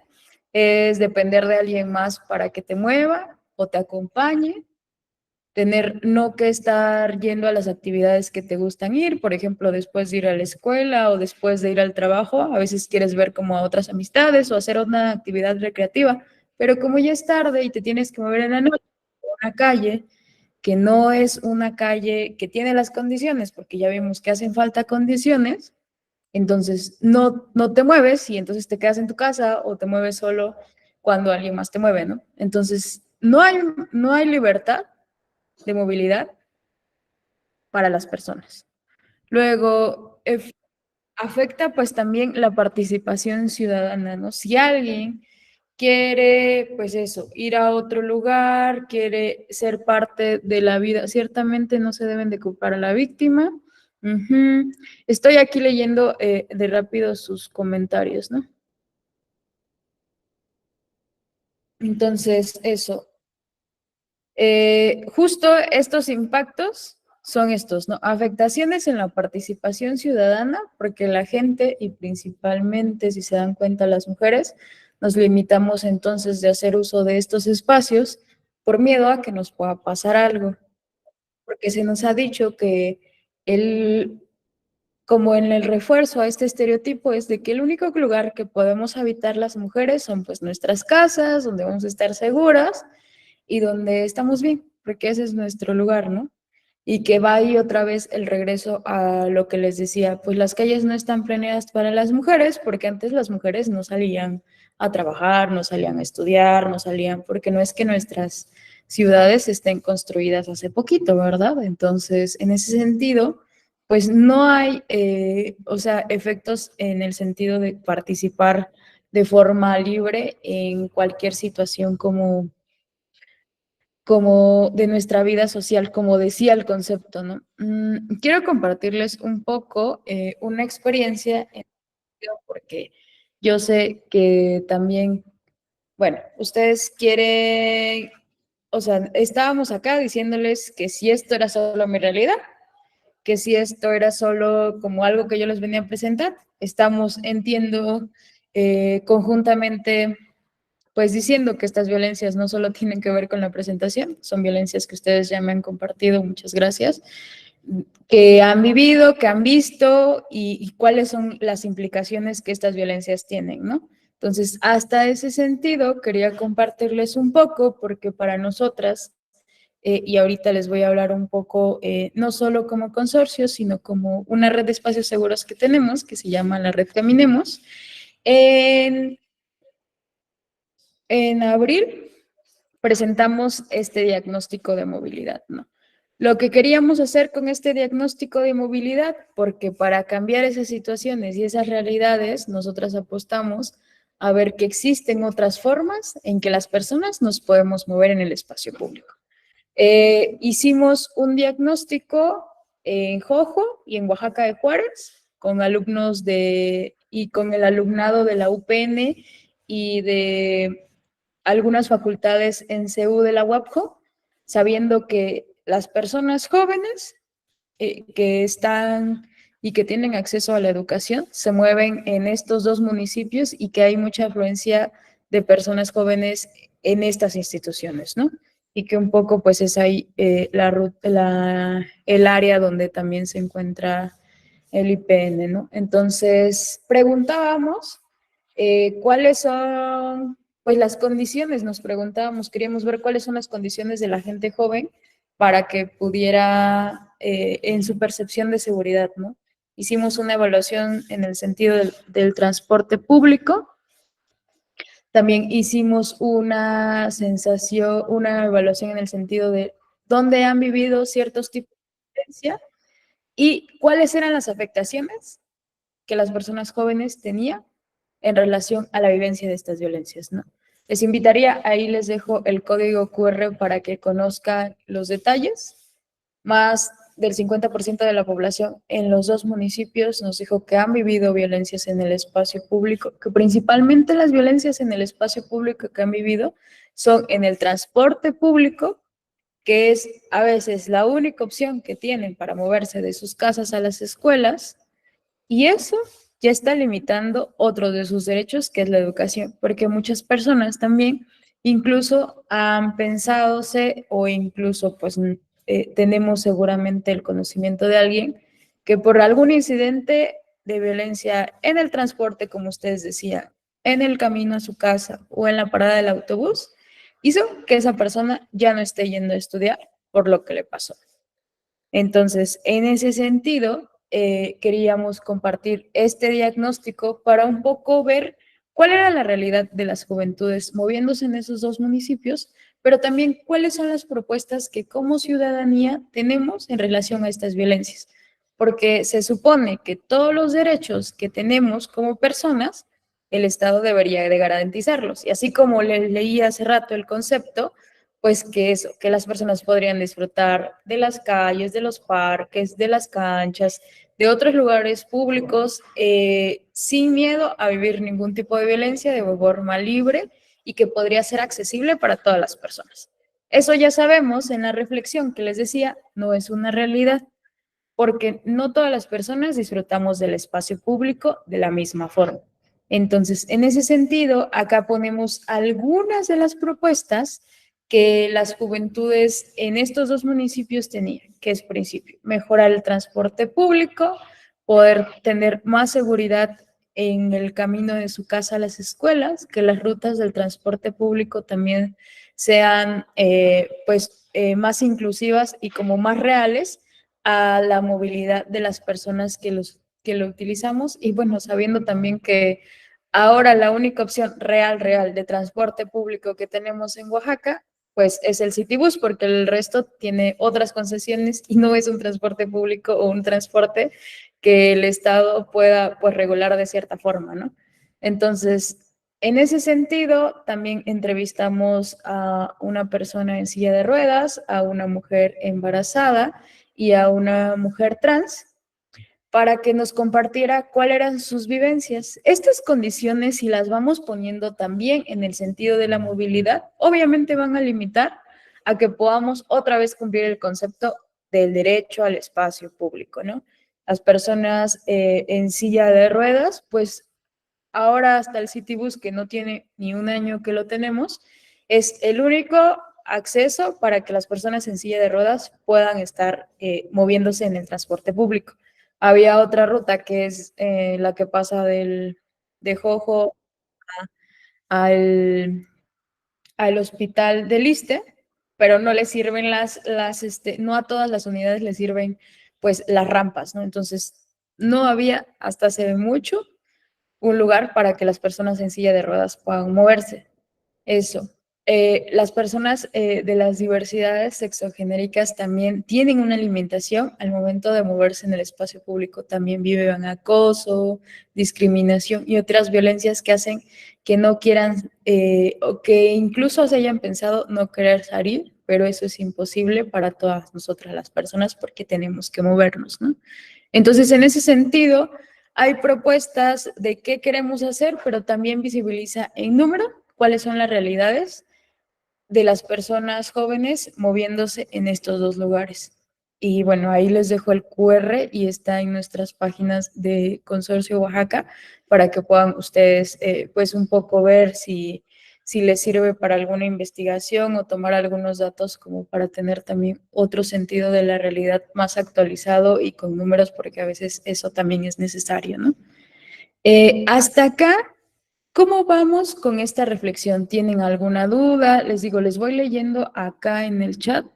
S2: es depender de alguien más para que te mueva o te acompañe, tener no que estar yendo a las actividades que te gustan ir, por ejemplo, después de ir a la escuela o después de ir al trabajo, a veces quieres ver como a otras amistades o hacer una actividad recreativa, pero como ya es tarde y te tienes que mover en la noche por una calle que no es una calle que tiene las condiciones, porque ya vimos que hacen falta condiciones, entonces no te mueves y entonces te quedas en tu casa o te mueves solo cuando alguien más te mueve, ¿no? Entonces, no hay libertad de movilidad para las personas. Luego, afecta pues también la participación ciudadana, ¿no? Si alguien quiere, pues eso, ir a otro lugar, quiere ser parte de la vida, ciertamente no se deben de culpar a la víctima. Ujú. Estoy aquí leyendo de rápido sus comentarios, ¿no? Entonces, eso. Justo estos impactos son estos, ¿no? Afectaciones en la participación ciudadana, porque la gente, y principalmente, si se dan cuenta, las mujeres, nos limitamos entonces de hacer uso de estos espacios por miedo a que nos pueda pasar algo, porque se nos ha dicho que el, como en el refuerzo a este estereotipo es de que el único lugar que podemos habitar las mujeres son pues nuestras casas, donde vamos a estar seguras y donde estamos bien, porque ese es nuestro lugar, ¿no? Y que va ahí otra vez el regreso a lo que les decía, pues las calles no están planeadas para las mujeres, porque antes las mujeres no salían a trabajar, no salían a estudiar, no salían, porque no es que nuestras ciudades estén construidas hace poquito, ¿verdad? Entonces, en ese sentido, pues no hay, o sea, efectos en el sentido de participar de forma libre en cualquier situación como de nuestra vida social, como decía el concepto, ¿no? Quiero compartirles un poco una experiencia, porque yo sé que también, bueno, ustedes quieren, o sea, estábamos acá diciéndoles que si esto era solo mi realidad, que si esto era solo como algo que yo les venía a presentar, estamos, entiendo, conjuntamente pues diciendo que estas violencias no solo tienen que ver con la presentación, son violencias que ustedes ya me han compartido, muchas gracias, que han vivido, que han visto y cuáles son las implicaciones que estas violencias tienen, ¿no? Entonces, hasta ese sentido, quería compartirles un poco, porque para nosotras, y ahorita les voy a hablar un poco, no solo como consorcio, sino como una red de espacios seguros que tenemos, que se llama la Red Caminemos. En abril presentamos este diagnóstico de movilidad, ¿no? Lo que queríamos hacer con este diagnóstico de movilidad, porque para cambiar esas situaciones y esas realidades, nosotras apostamos a ver que existen otras formas en que las personas nos podemos mover en el espacio público. Hicimos un diagnóstico en Jojo y en Oaxaca de Juárez con alumnos y con el alumnado de la UPN y de algunas facultades en CEU de la UAPJO, sabiendo que las personas jóvenes que están y que tienen acceso a la educación se mueven en estos dos municipios y que hay mucha afluencia de personas jóvenes en estas instituciones, ¿no? Y que un poco pues es ahí el área donde también se encuentra el IPN, ¿no? Entonces, preguntábamos cuáles son pues las condiciones, nos preguntábamos, queríamos ver cuáles son las condiciones de la gente joven para que pudiera, en su percepción de seguridad, ¿no? Hicimos una evaluación en el sentido del transporte público. También hicimos una evaluación en el sentido de dónde han vivido ciertos tipos de violencia y cuáles eran las afectaciones que las personas jóvenes tenían en relación a la vivencia de estas violencias, ¿no? Les invitaría, ahí les dejo el código QR para que conozcan los detalles. Más del 50% de la población en los dos municipios nos dijo que han vivido violencias en el espacio público, que principalmente las violencias en el espacio público que han vivido son en el transporte público, que es a veces la única opción que tienen para moverse de sus casas a las escuelas, y eso ya está limitando otro de sus derechos, que es la educación, porque muchas personas también incluso han pensado o incluso pues tenemos seguramente el conocimiento de alguien que por algún incidente de violencia en el transporte, como ustedes decían, en el camino a su casa o en la parada del autobús, hizo que esa persona ya no esté yendo a estudiar por lo que le pasó. Entonces, en ese sentido, queríamos compartir este diagnóstico para un poco ver cuál era la realidad de las juventudes moviéndose en esos dos municipios, pero también cuáles son las propuestas que como ciudadanía tenemos en relación a estas violencias. Porque se supone que todos los derechos que tenemos como personas, el Estado debería de garantizarlos. Y así como les leí hace rato el concepto, pues que las personas podrían disfrutar de las calles, de los parques, de las canchas, de otros lugares públicos, sin miedo a vivir ningún tipo de violencia, de forma libre y que podría ser accesible para todas las personas. Eso ya sabemos en la reflexión que les decía, no es una realidad, porque no todas las personas disfrutamos del espacio público de la misma forma. Entonces, en ese sentido, acá ponemos algunas de las propuestas que las juventudes en estos dos municipios tenían, que es principio, mejorar el transporte público, poder tener más seguridad en el camino de su casa a las escuelas, que las rutas del transporte público también sean más inclusivas y como más reales a la movilidad de las personas que lo utilizamos y bueno, sabiendo también que ahora la única opción real de transporte público que tenemos en Oaxaca pues es el Citibus, porque el resto tiene otras concesiones y no es un transporte público o un transporte que el Estado pueda pues regular de cierta forma, ¿no? Entonces, en ese sentido, también entrevistamos a una persona en silla de ruedas, a una mujer embarazada y a una mujer trans, para que nos compartiera cuáles eran sus vivencias. Estas condiciones, si las vamos poniendo también en el sentido de la movilidad, obviamente van a limitar a que podamos otra vez cumplir el concepto del derecho al espacio público, ¿no? Las personas en silla de ruedas, pues ahora hasta el Citibus, que no tiene ni un año que lo tenemos, es el único acceso para que las personas en silla de ruedas puedan estar moviéndose en el transporte público. Había otra ruta que es la que pasa de Jojo al, al hospital del Iste, pero no le sirven no a todas las unidades les sirven pues las rampas, ¿no? Entonces, no había hasta hace mucho un lugar para que las personas en silla de ruedas puedan moverse. Eso. Las personas de las diversidades sexogenéricas también tienen una alimentación al momento de moverse en el espacio público. También viven acoso, discriminación y otras violencias que hacen que no quieran o que incluso se hayan pensado no querer salir, pero eso es imposible para todas nosotras las personas porque tenemos que movernos, ¿no? Entonces, en ese sentido, hay propuestas de qué queremos hacer, pero también visibiliza en número cuáles son las realidades de las personas jóvenes moviéndose en estos dos lugares. Y bueno, ahí les dejo el QR y está en nuestras páginas de Consorcio Oaxaca para que puedan ustedes pues un poco ver si les sirve para alguna investigación o tomar algunos datos como para tener también otro sentido de la realidad más actualizado y con números, porque a veces eso también es necesario, ¿no? Hasta acá, ¿cómo vamos con esta reflexión? ¿Tienen alguna duda? Les digo, les voy leyendo acá en el chat,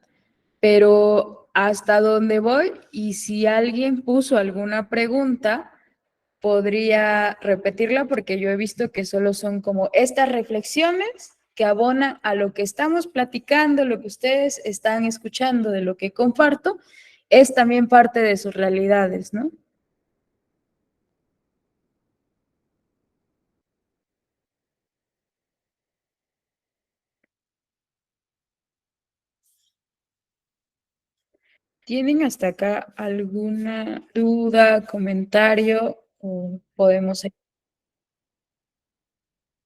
S2: pero hasta dónde voy y si alguien puso alguna pregunta, podría repetirla porque yo he visto que solo son como estas reflexiones que abonan a lo que estamos platicando, lo que ustedes están escuchando, de lo que comparto, es también parte de sus realidades, ¿no? ¿Tienen hasta acá alguna duda, comentario o podemos seguir?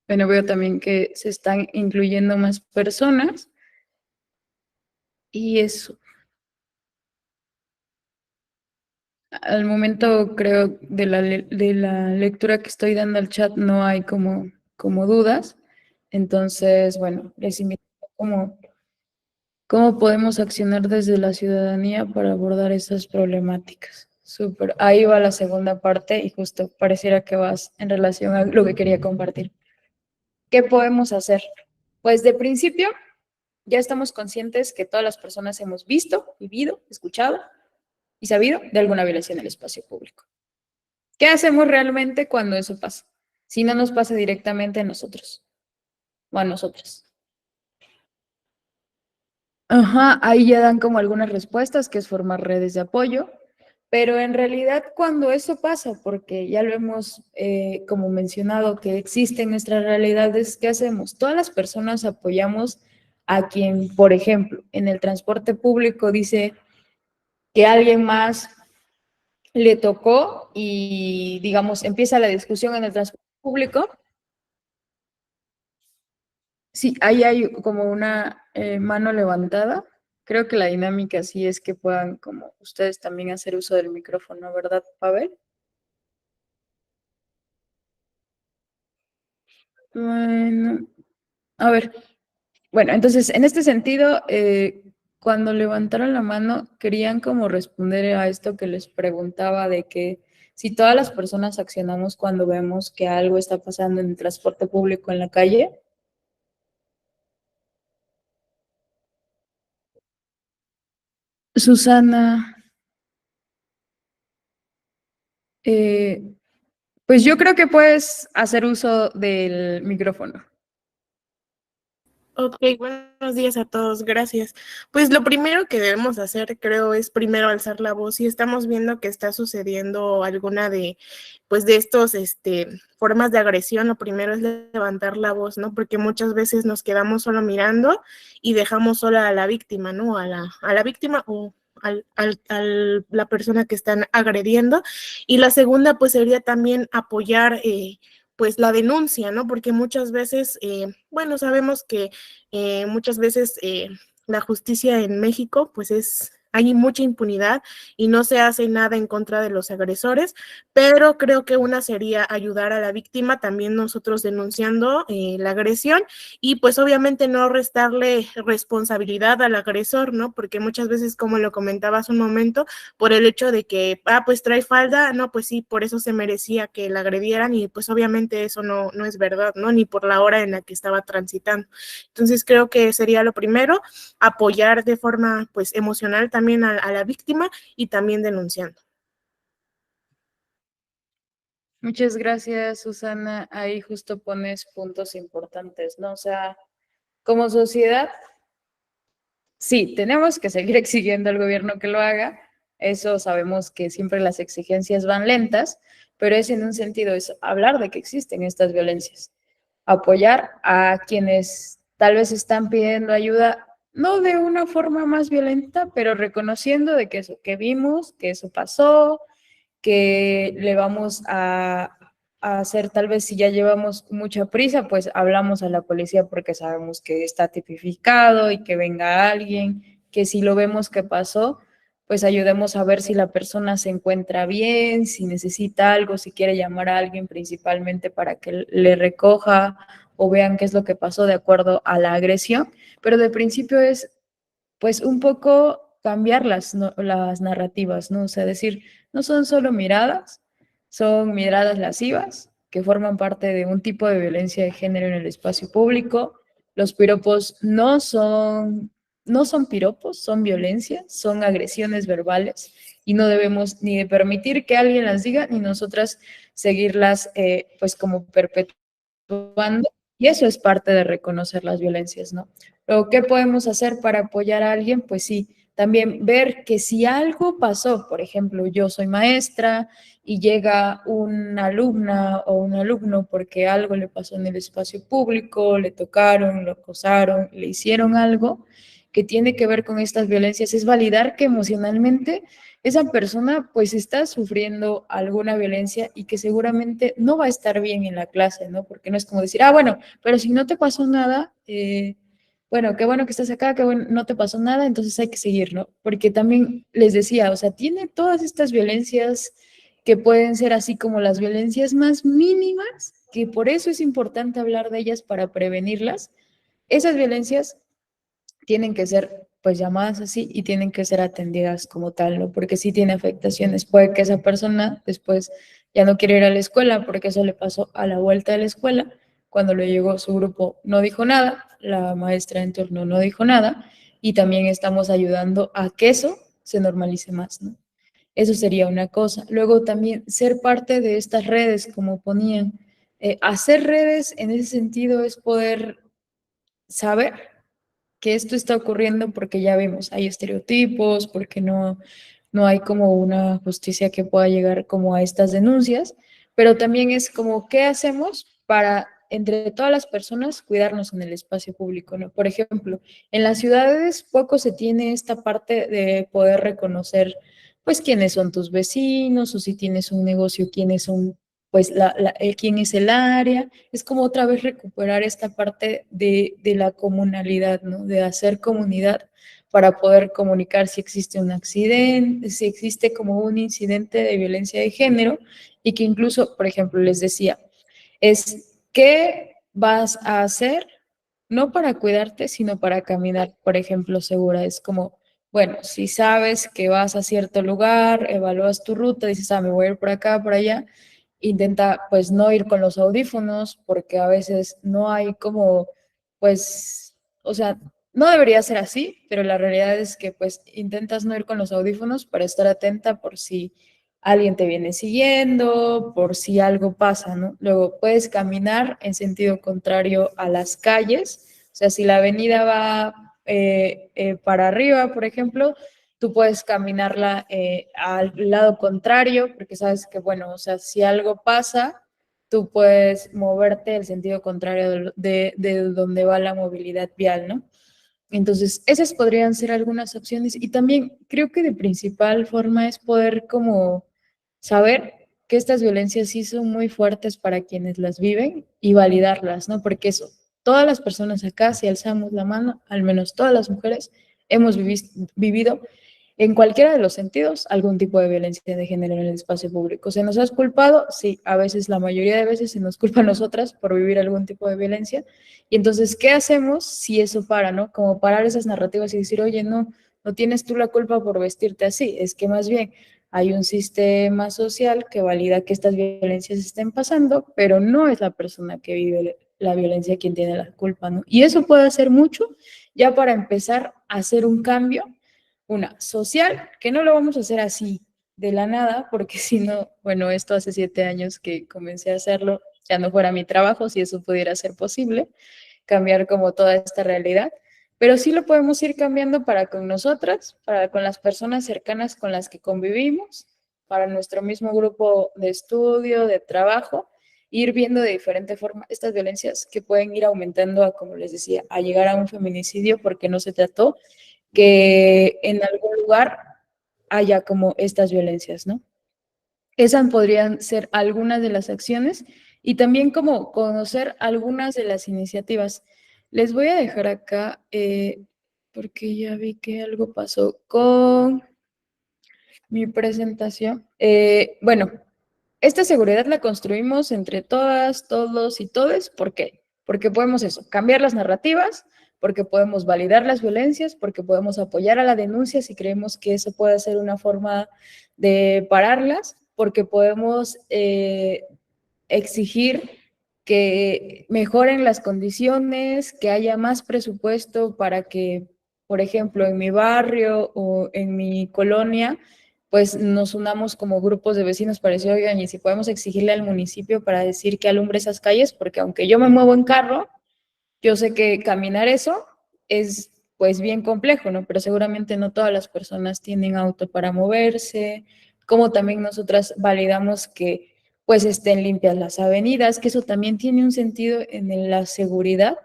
S2: Bueno, veo también que se están incluyendo más personas y eso. Al momento creo de la lectura que estoy dando al chat no hay como dudas. Entonces, bueno, les invito como cómo podemos accionar desde la ciudadanía para abordar estas problemáticas. Súper. Ahí va la segunda parte y justo pareciera que vas en relación a lo que quería compartir. ¿Qué podemos hacer? Pues de principio ya estamos conscientes que todas las personas hemos visto, vivido, escuchado y sabido de alguna violación en el espacio público. ¿Qué hacemos realmente cuando eso pasa? Si no nos pasa directamente a nosotros o a nosotras. Ajá, ahí ya dan como algunas respuestas, que es formar redes de apoyo, pero en realidad cuando eso pasa, porque ya lo hemos como mencionado, que existen nuestras realidades, ¿qué hacemos? Todas las personas apoyamos a quien, por ejemplo, en el transporte público dice que alguien más le tocó y, digamos, empieza la discusión en el transporte público. Sí, ahí hay como una mano levantada. Creo que la dinámica sí es que puedan como ustedes también hacer uso del micrófono, ¿verdad, Pavel? Bueno, a ver, bueno, entonces en este sentido, cuando levantaron la mano, querían como responder a esto que les preguntaba de que si todas las personas accionamos cuando vemos que algo está pasando en el transporte público en la calle. Susana, eh, pues yo creo que puedes hacer uso del micrófono.
S3: Ok, buenos días a todos, gracias. Pues lo primero que debemos hacer, creo, es primero alzar la voz. Si estamos viendo que está sucediendo alguna pues de estos, formas de agresión, lo primero es levantar la voz, ¿no? Porque muchas veces nos quedamos solo mirando y dejamos sola a la víctima, ¿no? A la víctima o a la persona que están agrediendo. Y la segunda, pues sería también apoyar, pues la denuncia, ¿no? Porque muchas veces, bueno, sabemos que muchas veces la justicia en México pues es hay mucha impunidad y no se hace nada en contra de los agresores, pero creo que una sería ayudar a la víctima, también nosotros denunciando la agresión y pues obviamente no restarle responsabilidad al agresor, ¿no? Porque muchas veces, como lo comentaba hace un momento, por el hecho de que, pues trae falda, no, pues sí, por eso se merecía que la agredieran y pues obviamente eso no es verdad, ¿no? Ni por la hora en la que estaba transitando. Entonces creo que sería lo primero, apoyar de forma pues emocional también a la víctima y también denunciando.
S2: Muchas gracias, Susana. Ahí justo pones puntos importantes, ¿no? O sea, como sociedad, sí, tenemos que seguir exigiendo al gobierno que lo haga. Eso sabemos que siempre las exigencias van lentas, pero es en un sentido, es hablar de que existen estas violencias, apoyar a quienes tal vez están pidiendo ayuda, no de una forma más violenta, pero reconociendo de que eso que vimos, que eso pasó, que le vamos a hacer, tal vez si ya llevamos mucha prisa, pues hablamos a la policía porque sabemos que está tipificado y que venga alguien, que si lo vemos que pasó, pues ayudemos a ver si la persona se encuentra bien, si necesita algo, si quiere llamar a alguien principalmente para que le recoja o vean qué es lo que pasó de acuerdo a la agresión, pero de principio es pues un poco cambiar las narrativas, ¿no? O sea, decir, no son solo miradas, son miradas lascivas que forman parte de un tipo de violencia de género en el espacio público. Los piropos no son piropos, son violencia, son agresiones verbales y no debemos ni de permitir que alguien las diga ni nosotras seguirlas pues como perpetuando. Y eso es parte de reconocer las violencias, ¿no? Pero, ¿qué podemos hacer para apoyar a alguien? Pues sí, también ver que si algo pasó, por ejemplo, yo soy maestra y llega una alumna o un alumno porque algo le pasó en el espacio público, le tocaron, lo acosaron, le hicieron algo que tiene que ver con estas violencias, es validar que emocionalmente esa persona pues está sufriendo alguna violencia y que seguramente no va a estar bien en la clase, ¿no? Porque no es como decir, bueno, pero si no te pasó nada, bueno, qué bueno que estás acá, qué bueno, no te pasó nada, entonces hay que seguir, ¿no? Porque también les decía, o sea, tiene todas estas violencias que pueden ser así como las violencias más mínimas, que por eso es importante hablar de ellas para prevenirlas. Esas violencias tienen que ser pues llamadas así y tienen que ser atendidas como tal, ¿no? Porque sí tiene afectaciones. Puede que esa persona después ya no quiera ir a la escuela porque eso le pasó a la vuelta de la escuela. Cuando le llegó su grupo no dijo nada, la maestra en turno no dijo nada y también estamos ayudando a que eso se normalice más, ¿no? Eso sería una cosa. Luego también ser parte de estas redes, como ponían. Hacer redes en ese sentido es poder saber que esto está ocurriendo porque ya vemos, hay estereotipos, porque no hay como una justicia que pueda llegar como a estas denuncias, pero también es como, ¿qué hacemos para, entre todas las personas, cuidarnos en el espacio público, ¿no? Por ejemplo, en las ciudades poco se tiene esta parte de poder reconocer, pues, quiénes son tus vecinos, o si tienes un negocio, quiénes son, pues, quién es el área, es como otra vez recuperar esta parte de la comunalidad, ¿no? De hacer comunidad para poder comunicar si existe un accidente, si existe como un incidente de violencia de género y que incluso, por ejemplo, les decía, es qué vas a hacer, no para cuidarte, sino para caminar, por ejemplo, segura. Es como, bueno, si sabes que vas a cierto lugar, evalúas tu ruta, dices, me voy a ir por acá, por allá, intenta pues no ir con los audífonos porque a veces no hay como, pues, o sea, no debería ser así, pero la realidad es que pues intentas no ir con los audífonos para estar atenta por si alguien te viene siguiendo, por si algo pasa, ¿no? Luego puedes caminar en sentido contrario a las calles, o sea, si la avenida va para arriba, por ejemplo, tú puedes caminarla al lado contrario, porque sabes que, bueno, o sea, si algo pasa, tú puedes moverte el sentido contrario de donde va la movilidad vial, ¿no? Entonces, esas podrían ser algunas opciones. Y también creo que de principal forma es poder como saber que estas violencias sí son muy fuertes para quienes las viven y validarlas, ¿no? Porque eso, todas las personas acá, si alzamos la mano, al menos todas las mujeres, hemos vivido en cualquiera de los sentidos, algún tipo de violencia de género en el espacio público. ¿Se nos ha culpado? Sí, a veces, la mayoría de veces se nos culpa a nosotras por vivir algún tipo de violencia. Y entonces, ¿qué hacemos si eso para, no? Como parar esas narrativas y decir, oye, no, no tienes tú la culpa por vestirte así, es que más bien hay un sistema social que valida que estas violencias estén pasando, pero no es la persona que vive la violencia quien tiene la culpa, ¿no? Y eso puede hacer mucho ya para empezar a hacer un cambio, una social, que no lo vamos a hacer así de la nada, porque si no, bueno, esto hace 7 años que comencé a hacerlo, ya no fuera mi trabajo, si eso pudiera ser posible, cambiar como toda esta realidad, pero sí lo podemos ir cambiando para con nosotras, para con las personas cercanas con las que convivimos, para nuestro mismo grupo de estudio, de trabajo, ir viendo de diferente forma estas violencias que pueden ir aumentando a, como les decía, a llegar a un feminicidio porque no se trató que en algún lugar haya como estas violencias, ¿no? Esas podrían ser algunas de las acciones y también como conocer algunas de las iniciativas. Les voy a dejar acá porque ya vi que algo pasó con mi presentación. Bueno, esta seguridad la construimos entre todas, todos y todes. ¿Por qué? Porque podemos eso, cambiar las narrativas, porque podemos validar las violencias, porque podemos apoyar a la denuncia si creemos que eso puede ser una forma de pararlas, porque podemos exigir que mejoren las condiciones, que haya más presupuesto para que, por ejemplo, en mi barrio o en mi colonia, pues nos unamos como grupos de vecinos para decir, oigan, y si podemos exigirle al municipio para decir que alumbre esas calles, porque aunque yo me muevo en carro, yo sé que caminar eso es pues bien complejo, ¿no? Pero seguramente no todas las personas tienen auto para moverse, como también nosotras validamos que pues estén limpias las avenidas, que eso también tiene un sentido en la seguridad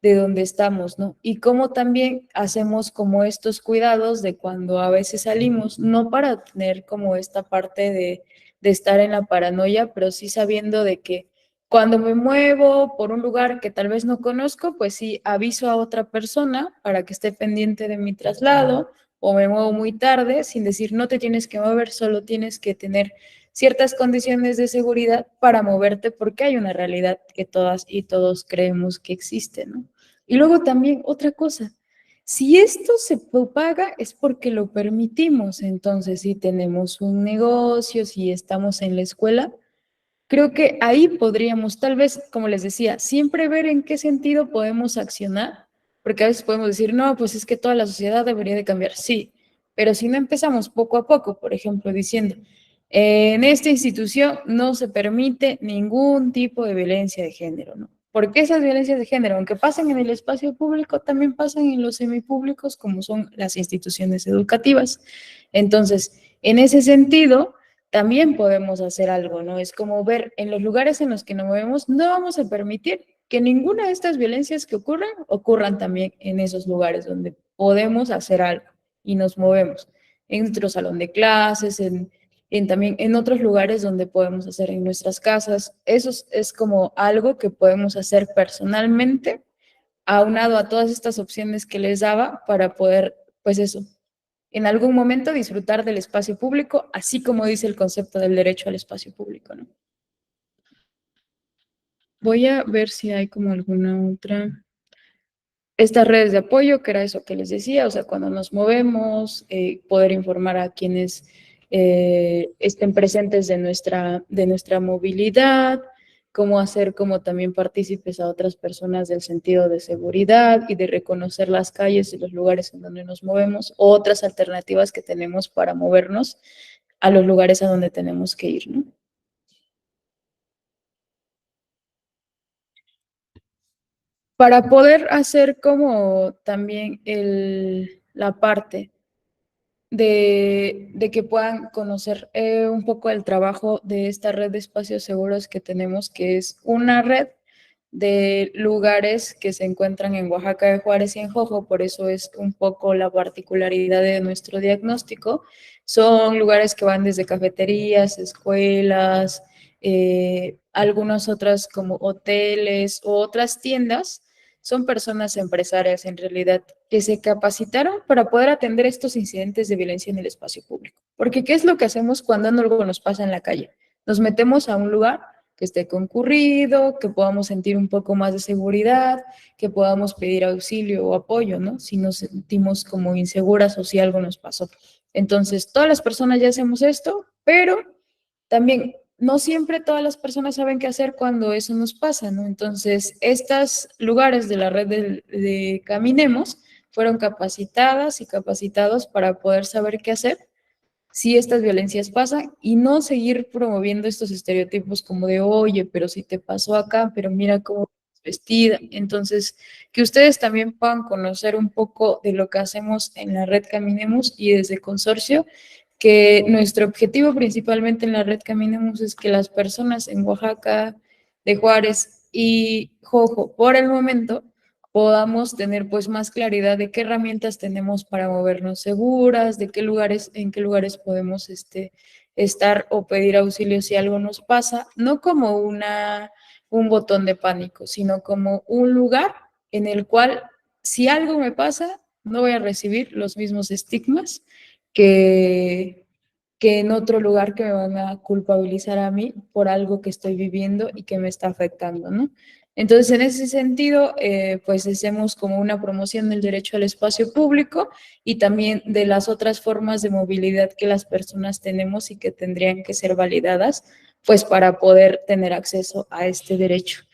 S2: de donde estamos, ¿no? Y cómo también hacemos como estos cuidados de cuando a veces salimos, no para tener como esta parte de estar en la paranoia, pero sí sabiendo de que cuando me muevo por un lugar que tal vez no conozco, pues sí aviso a otra persona para que esté pendiente de mi traslado o me muevo muy tarde sin decir no te tienes que mover, solo tienes que tener ciertas condiciones de seguridad para moverte porque hay una realidad que todas y todos creemos que existe, ¿no? Y luego también otra cosa, si esto se propaga es porque lo permitimos, entonces si tenemos un negocio, si estamos en la escuela, creo que ahí podríamos, tal vez, como les decía, siempre ver en qué sentido podemos accionar, porque a veces podemos decir, no, pues es que toda la sociedad debería de cambiar, sí, pero si no empezamos poco a poco, por ejemplo, diciendo, en esta institución no se permite ningún tipo de violencia de género, ¿no? Porque esas violencias de género, aunque pasen en el espacio público, también pasan en los semipúblicos, como son las instituciones educativas. Entonces, en ese sentido, también podemos hacer algo, ¿no? Es como ver en los lugares en los que nos movemos, no vamos a permitir que ninguna de estas violencias que ocurran también en esos lugares donde podemos hacer algo y nos movemos, en nuestro salón de clases, también en otros lugares donde podemos hacer en nuestras casas. Eso es como algo que podemos hacer personalmente, aunado a todas estas opciones que les daba para poder, pues eso, en algún momento disfrutar del espacio público, así como dice el concepto del derecho al espacio público, ¿no? Voy a ver si hay como alguna otra. Estas redes de apoyo, que era eso que les decía, o sea, cuando nos movemos, poder informar a quienes estén presentes de nuestra movilidad, cómo hacer como también partícipes a otras personas del sentido de seguridad y de reconocer las calles y los lugares en donde nos movemos, o otras alternativas que tenemos para movernos a los lugares a donde tenemos que ir, ¿no? Para poder hacer como también la parte de que puedan conocer un poco el trabajo de esta red de espacios seguros que tenemos, que es una red de lugares que se encuentran en Oaxaca de Juárez y en Jojo, por eso es un poco la particularidad de nuestro diagnóstico. Son lugares que van desde cafeterías, escuelas, algunas otras como hoteles o otras tiendas son personas empresarias en realidad que se capacitaron para poder atender estos incidentes de violencia en el espacio público. Porque ¿qué es lo que hacemos cuando algo nos pasa en la calle? Nos metemos a un lugar que esté concurrido, que podamos sentir un poco más de seguridad, que podamos pedir auxilio o apoyo, ¿no? Si nos sentimos como inseguras o si algo nos pasó. Entonces, todas las personas ya hacemos esto, pero también no siempre todas las personas saben qué hacer cuando eso nos pasa, ¿no? Entonces, estos lugares de la red de Caminemos fueron capacitadas y capacitados para poder saber qué hacer si estas violencias pasan y no seguir promoviendo estos estereotipos como de, oye, pero si te pasó acá, pero mira cómo es vestida. Entonces, que ustedes también puedan conocer un poco de lo que hacemos en la red Caminemos y desde Consorcio, que nuestro objetivo principalmente en la red Caminemos es que las personas en Oaxaca, de Juárez y Jojo, por el momento, podamos tener pues más claridad de qué herramientas tenemos para movernos seguras, de qué lugares, en qué lugares podemos estar o pedir auxilio si algo nos pasa, no como un botón de pánico, sino como un lugar en el cual si algo me pasa, no voy a recibir los mismos estigmas que, que en otro lugar que me van a culpabilizar a mí por algo que estoy viviendo y que me está afectando, ¿no? Entonces, en ese sentido, pues hacemos como una promoción del derecho al espacio público y también de las otras formas de movilidad que las personas tenemos y que tendrían que ser validadas, pues para poder tener acceso a este derecho.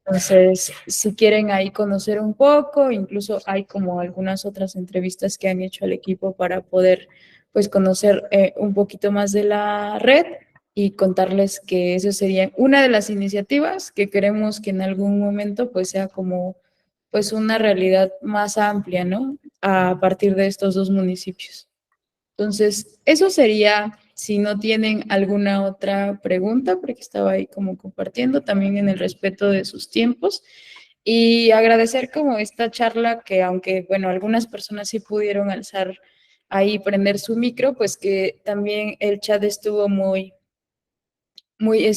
S2: Entonces, si quieren ahí conocer un poco, incluso hay como algunas otras entrevistas que han hecho al equipo para poder, pues, conocer un poquito más de la red y contarles que eso sería una de las iniciativas que queremos que en algún momento, pues, sea como, pues, una realidad más amplia, ¿no? A partir de estos dos municipios. Entonces, eso sería, si no tienen alguna otra pregunta, porque estaba ahí como compartiendo también en el respeto de sus tiempos. Y agradecer como esta charla que aunque, bueno, algunas personas sí pudieron alzar ahí, prender su micro, pues que también el chat estuvo muy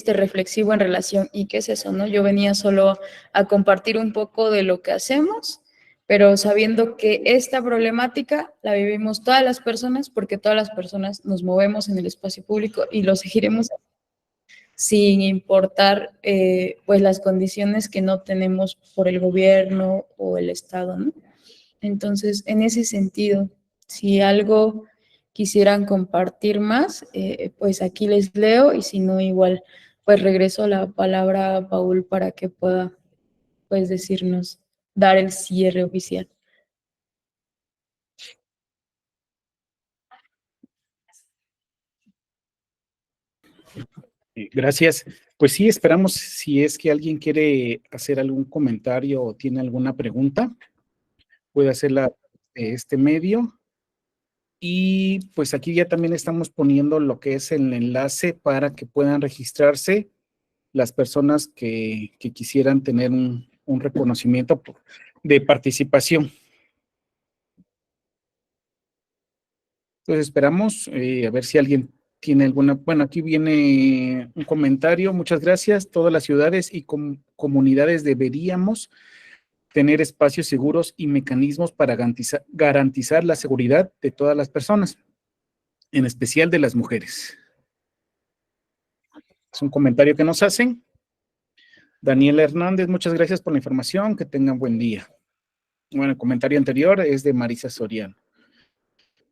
S2: reflexivo en relación, ¿y qué es eso, no? Yo venía solo a compartir un poco de lo que hacemos, pero sabiendo que esta problemática la vivimos todas las personas, porque todas las personas nos movemos en el espacio público y lo seguiremos sin importar pues las condiciones que no tenemos por el gobierno o el Estado, ¿no? Entonces, en ese sentido, si algo quisieran compartir más, pues aquí les leo y si no, igual, pues regreso la palabra a Paul para que pueda, pues decirnos, dar el cierre oficial.
S1: Gracias. Pues sí, esperamos si es que alguien quiere hacer algún comentario o tiene alguna pregunta, puede hacerla de este medio. Y pues aquí ya también estamos poniendo lo que es el enlace para que puedan registrarse las personas que quisieran tener un reconocimiento de participación. Entonces esperamos a ver si alguien tiene alguna. Bueno, aquí viene un comentario. Muchas gracias. Todas las ciudades y comunidades deberíamos tener espacios seguros y mecanismos para garantizar la seguridad de todas las personas, en especial de las mujeres. Es un comentario que nos hacen. Daniela Hernández, muchas gracias por la información. Que tengan buen día. Bueno, el comentario anterior es de Marisa Soriano.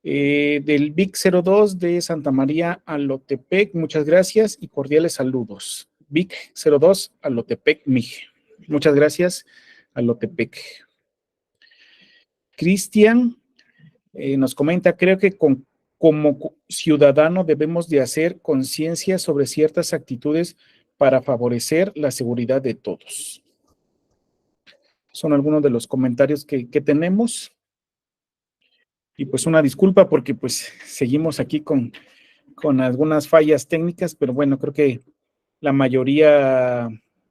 S1: Del VIC 02 de Santa María Alotepec, muchas gracias y cordiales saludos. VIC 02 Alotepec, Mije. Muchas gracias, Alotepec. Cristian nos comenta, creo que como ciudadano debemos de hacer conciencia sobre ciertas actitudes para favorecer la seguridad de todos. Son algunos de los comentarios que tenemos. Y pues una disculpa porque pues seguimos aquí con algunas fallas técnicas, pero bueno, creo que la mayoría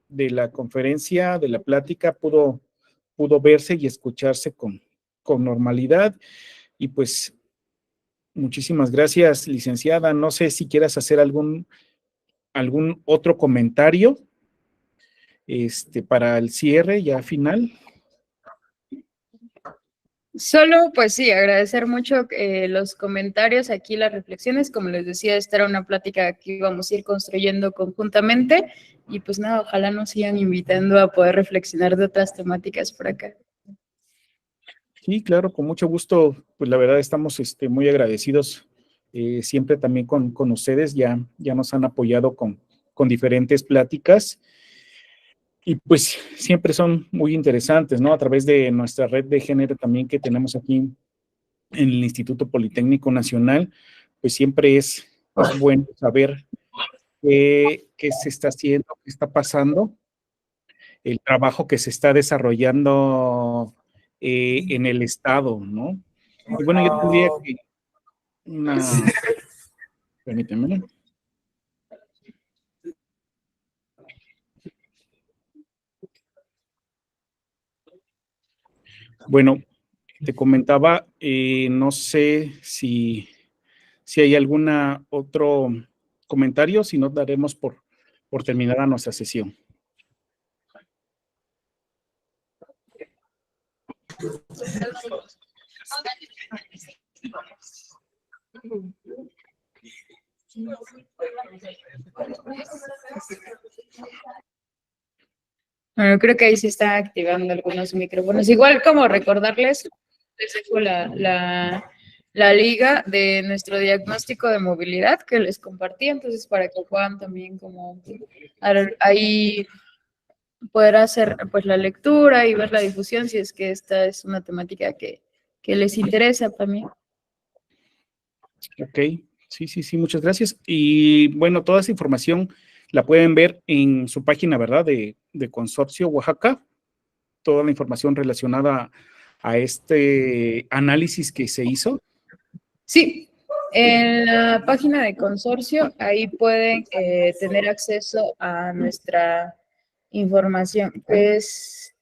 S1: de la conferencia, de la plática, pudo verse y escucharse con normalidad. Y pues muchísimas gracias, licenciada. No sé si quieras hacer algún otro comentario para el cierre ya final.
S2: Solo, pues sí, agradecer mucho los comentarios aquí, las reflexiones. Como les decía, esta era una plática que íbamos a ir construyendo conjuntamente y pues nada, ojalá nos sigan invitando a poder reflexionar de otras temáticas por acá.
S1: Sí, claro, con mucho gusto. Pues la verdad estamos muy agradecidos siempre también con ustedes. Ya nos han apoyado con diferentes pláticas. Y pues siempre son muy interesantes, ¿no? A través de nuestra red de género también que tenemos aquí en el Instituto Politécnico Nacional, pues siempre es bueno saber qué se está haciendo, qué está pasando, el trabajo que se está desarrollando en el Estado, ¿no? Y bueno, yo tendría que permíteme. Bueno, te comentaba, no sé si hay alguna otro comentario, si no daremos por terminada nuestra sesión.
S2: Bueno, creo que ahí se están activando algunos micrófonos. Igual como recordarles, les dejo la liga de nuestro diagnóstico de movilidad que les compartí, entonces para que puedan también como ahí poder hacer pues la lectura y ver la difusión si es que esta es una temática que les interesa también.
S1: Ok, sí, muchas gracias. Y bueno, toda esa información la pueden ver en su página, ¿verdad? De Consorcio Oaxaca, toda la información relacionada a este análisis que se hizo.
S2: Sí, en la página de consorcio, ahí pueden tener acceso a nuestra información, que es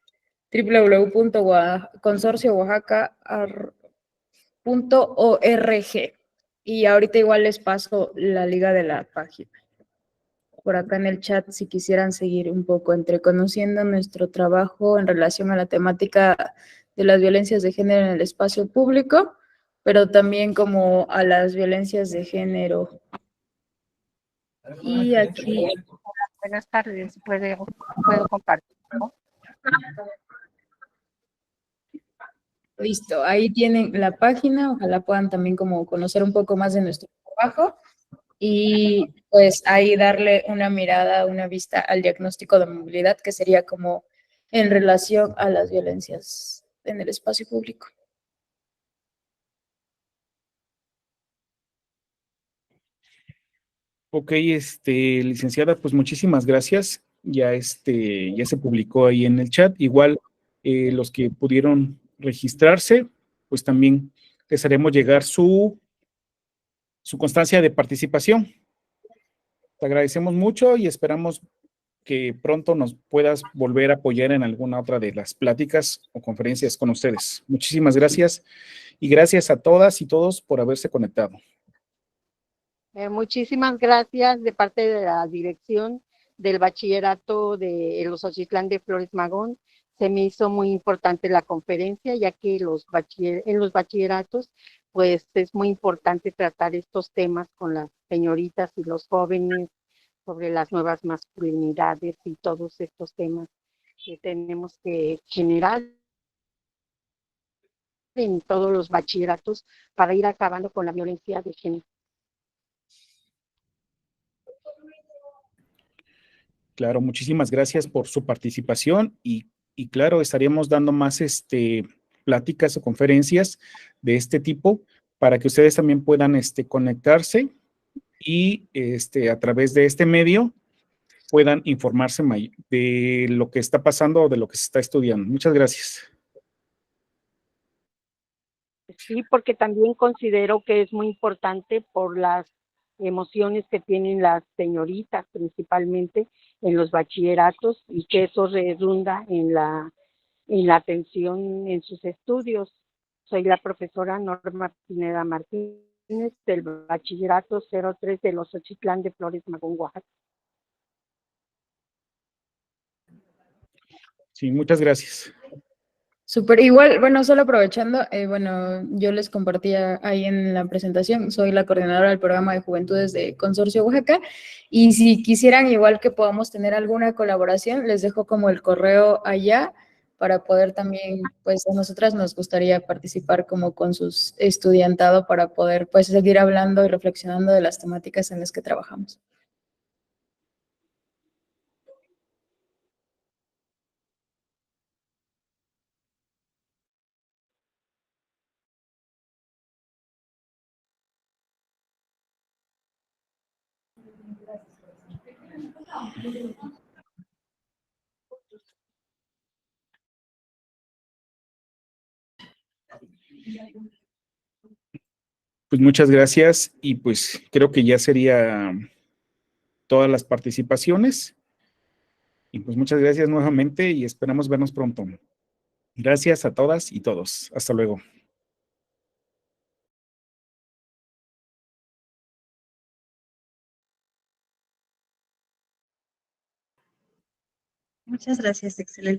S2: www.consorciooaxaca.org. Y ahorita igual les paso la liga de la página. Por acá en el chat, si quisieran seguir un poco entre conociendo nuestro trabajo en relación a la temática de las violencias de género en el espacio público, pero también como a las violencias de género. Y aquí.
S4: Buenas tardes, puedo compartir, ¿no?
S2: Listo, ahí tienen la página, ojalá puedan también como conocer un poco más de nuestro trabajo y pues ahí darle una mirada, una vista al diagnóstico de movilidad, que sería como en relación a las violencias en el espacio público.
S1: Ok, licenciada, pues muchísimas gracias. Ya se publicó ahí en el chat. Igual los que pudieron registrarse, pues también les haremos llegar su constancia de participación. Te agradecemos mucho y esperamos que pronto nos puedas volver a apoyar en alguna otra de las pláticas o conferencias con ustedes. Muchísimas gracias y gracias a todas y todos por haberse conectado.
S4: Muchísimas gracias de parte de la dirección del bachillerato de los Xochitlán de Flores Magón. Se me hizo muy importante la conferencia, ya que en los bachilleratos, pues es muy importante tratar estos temas con las señoritas y los jóvenes sobre las nuevas masculinidades y todos estos temas que tenemos que generar en todos los bachilleratos para ir acabando con la violencia de género.
S1: Claro, muchísimas gracias por su participación y claro, estaríamos dando más pláticas o conferencias de este tipo para que ustedes también puedan conectarse y a través de este medio puedan informarse de lo que está pasando o de lo que se está estudiando. Muchas gracias.
S4: Sí, porque también considero que es muy importante por las emociones que tienen las señoritas, principalmente en los bachilleratos, y que eso redunda en la atención en sus estudios. Soy la profesora Norma Pineda Martínez del bachillerato 03 de los Xochitlán de Flores Magón, Oaxaca.
S1: Sí, muchas gracias.
S2: Súper, igual, bueno, solo aprovechando, bueno, yo les compartía ahí en la presentación, soy la coordinadora del programa de juventudes de Consorcio Oaxaca, y si quisieran igual que podamos tener alguna colaboración, les dejo como el correo allá para poder también, pues a nosotras nos gustaría participar como con sus estudiantado para poder pues seguir hablando y reflexionando de las temáticas en las que trabajamos.
S1: Pues muchas gracias y pues creo que ya sería todas las participaciones. Y pues muchas gracias nuevamente y esperamos vernos pronto. Gracias a todas y todos. Hasta luego.
S5: Muchas gracias, excelente.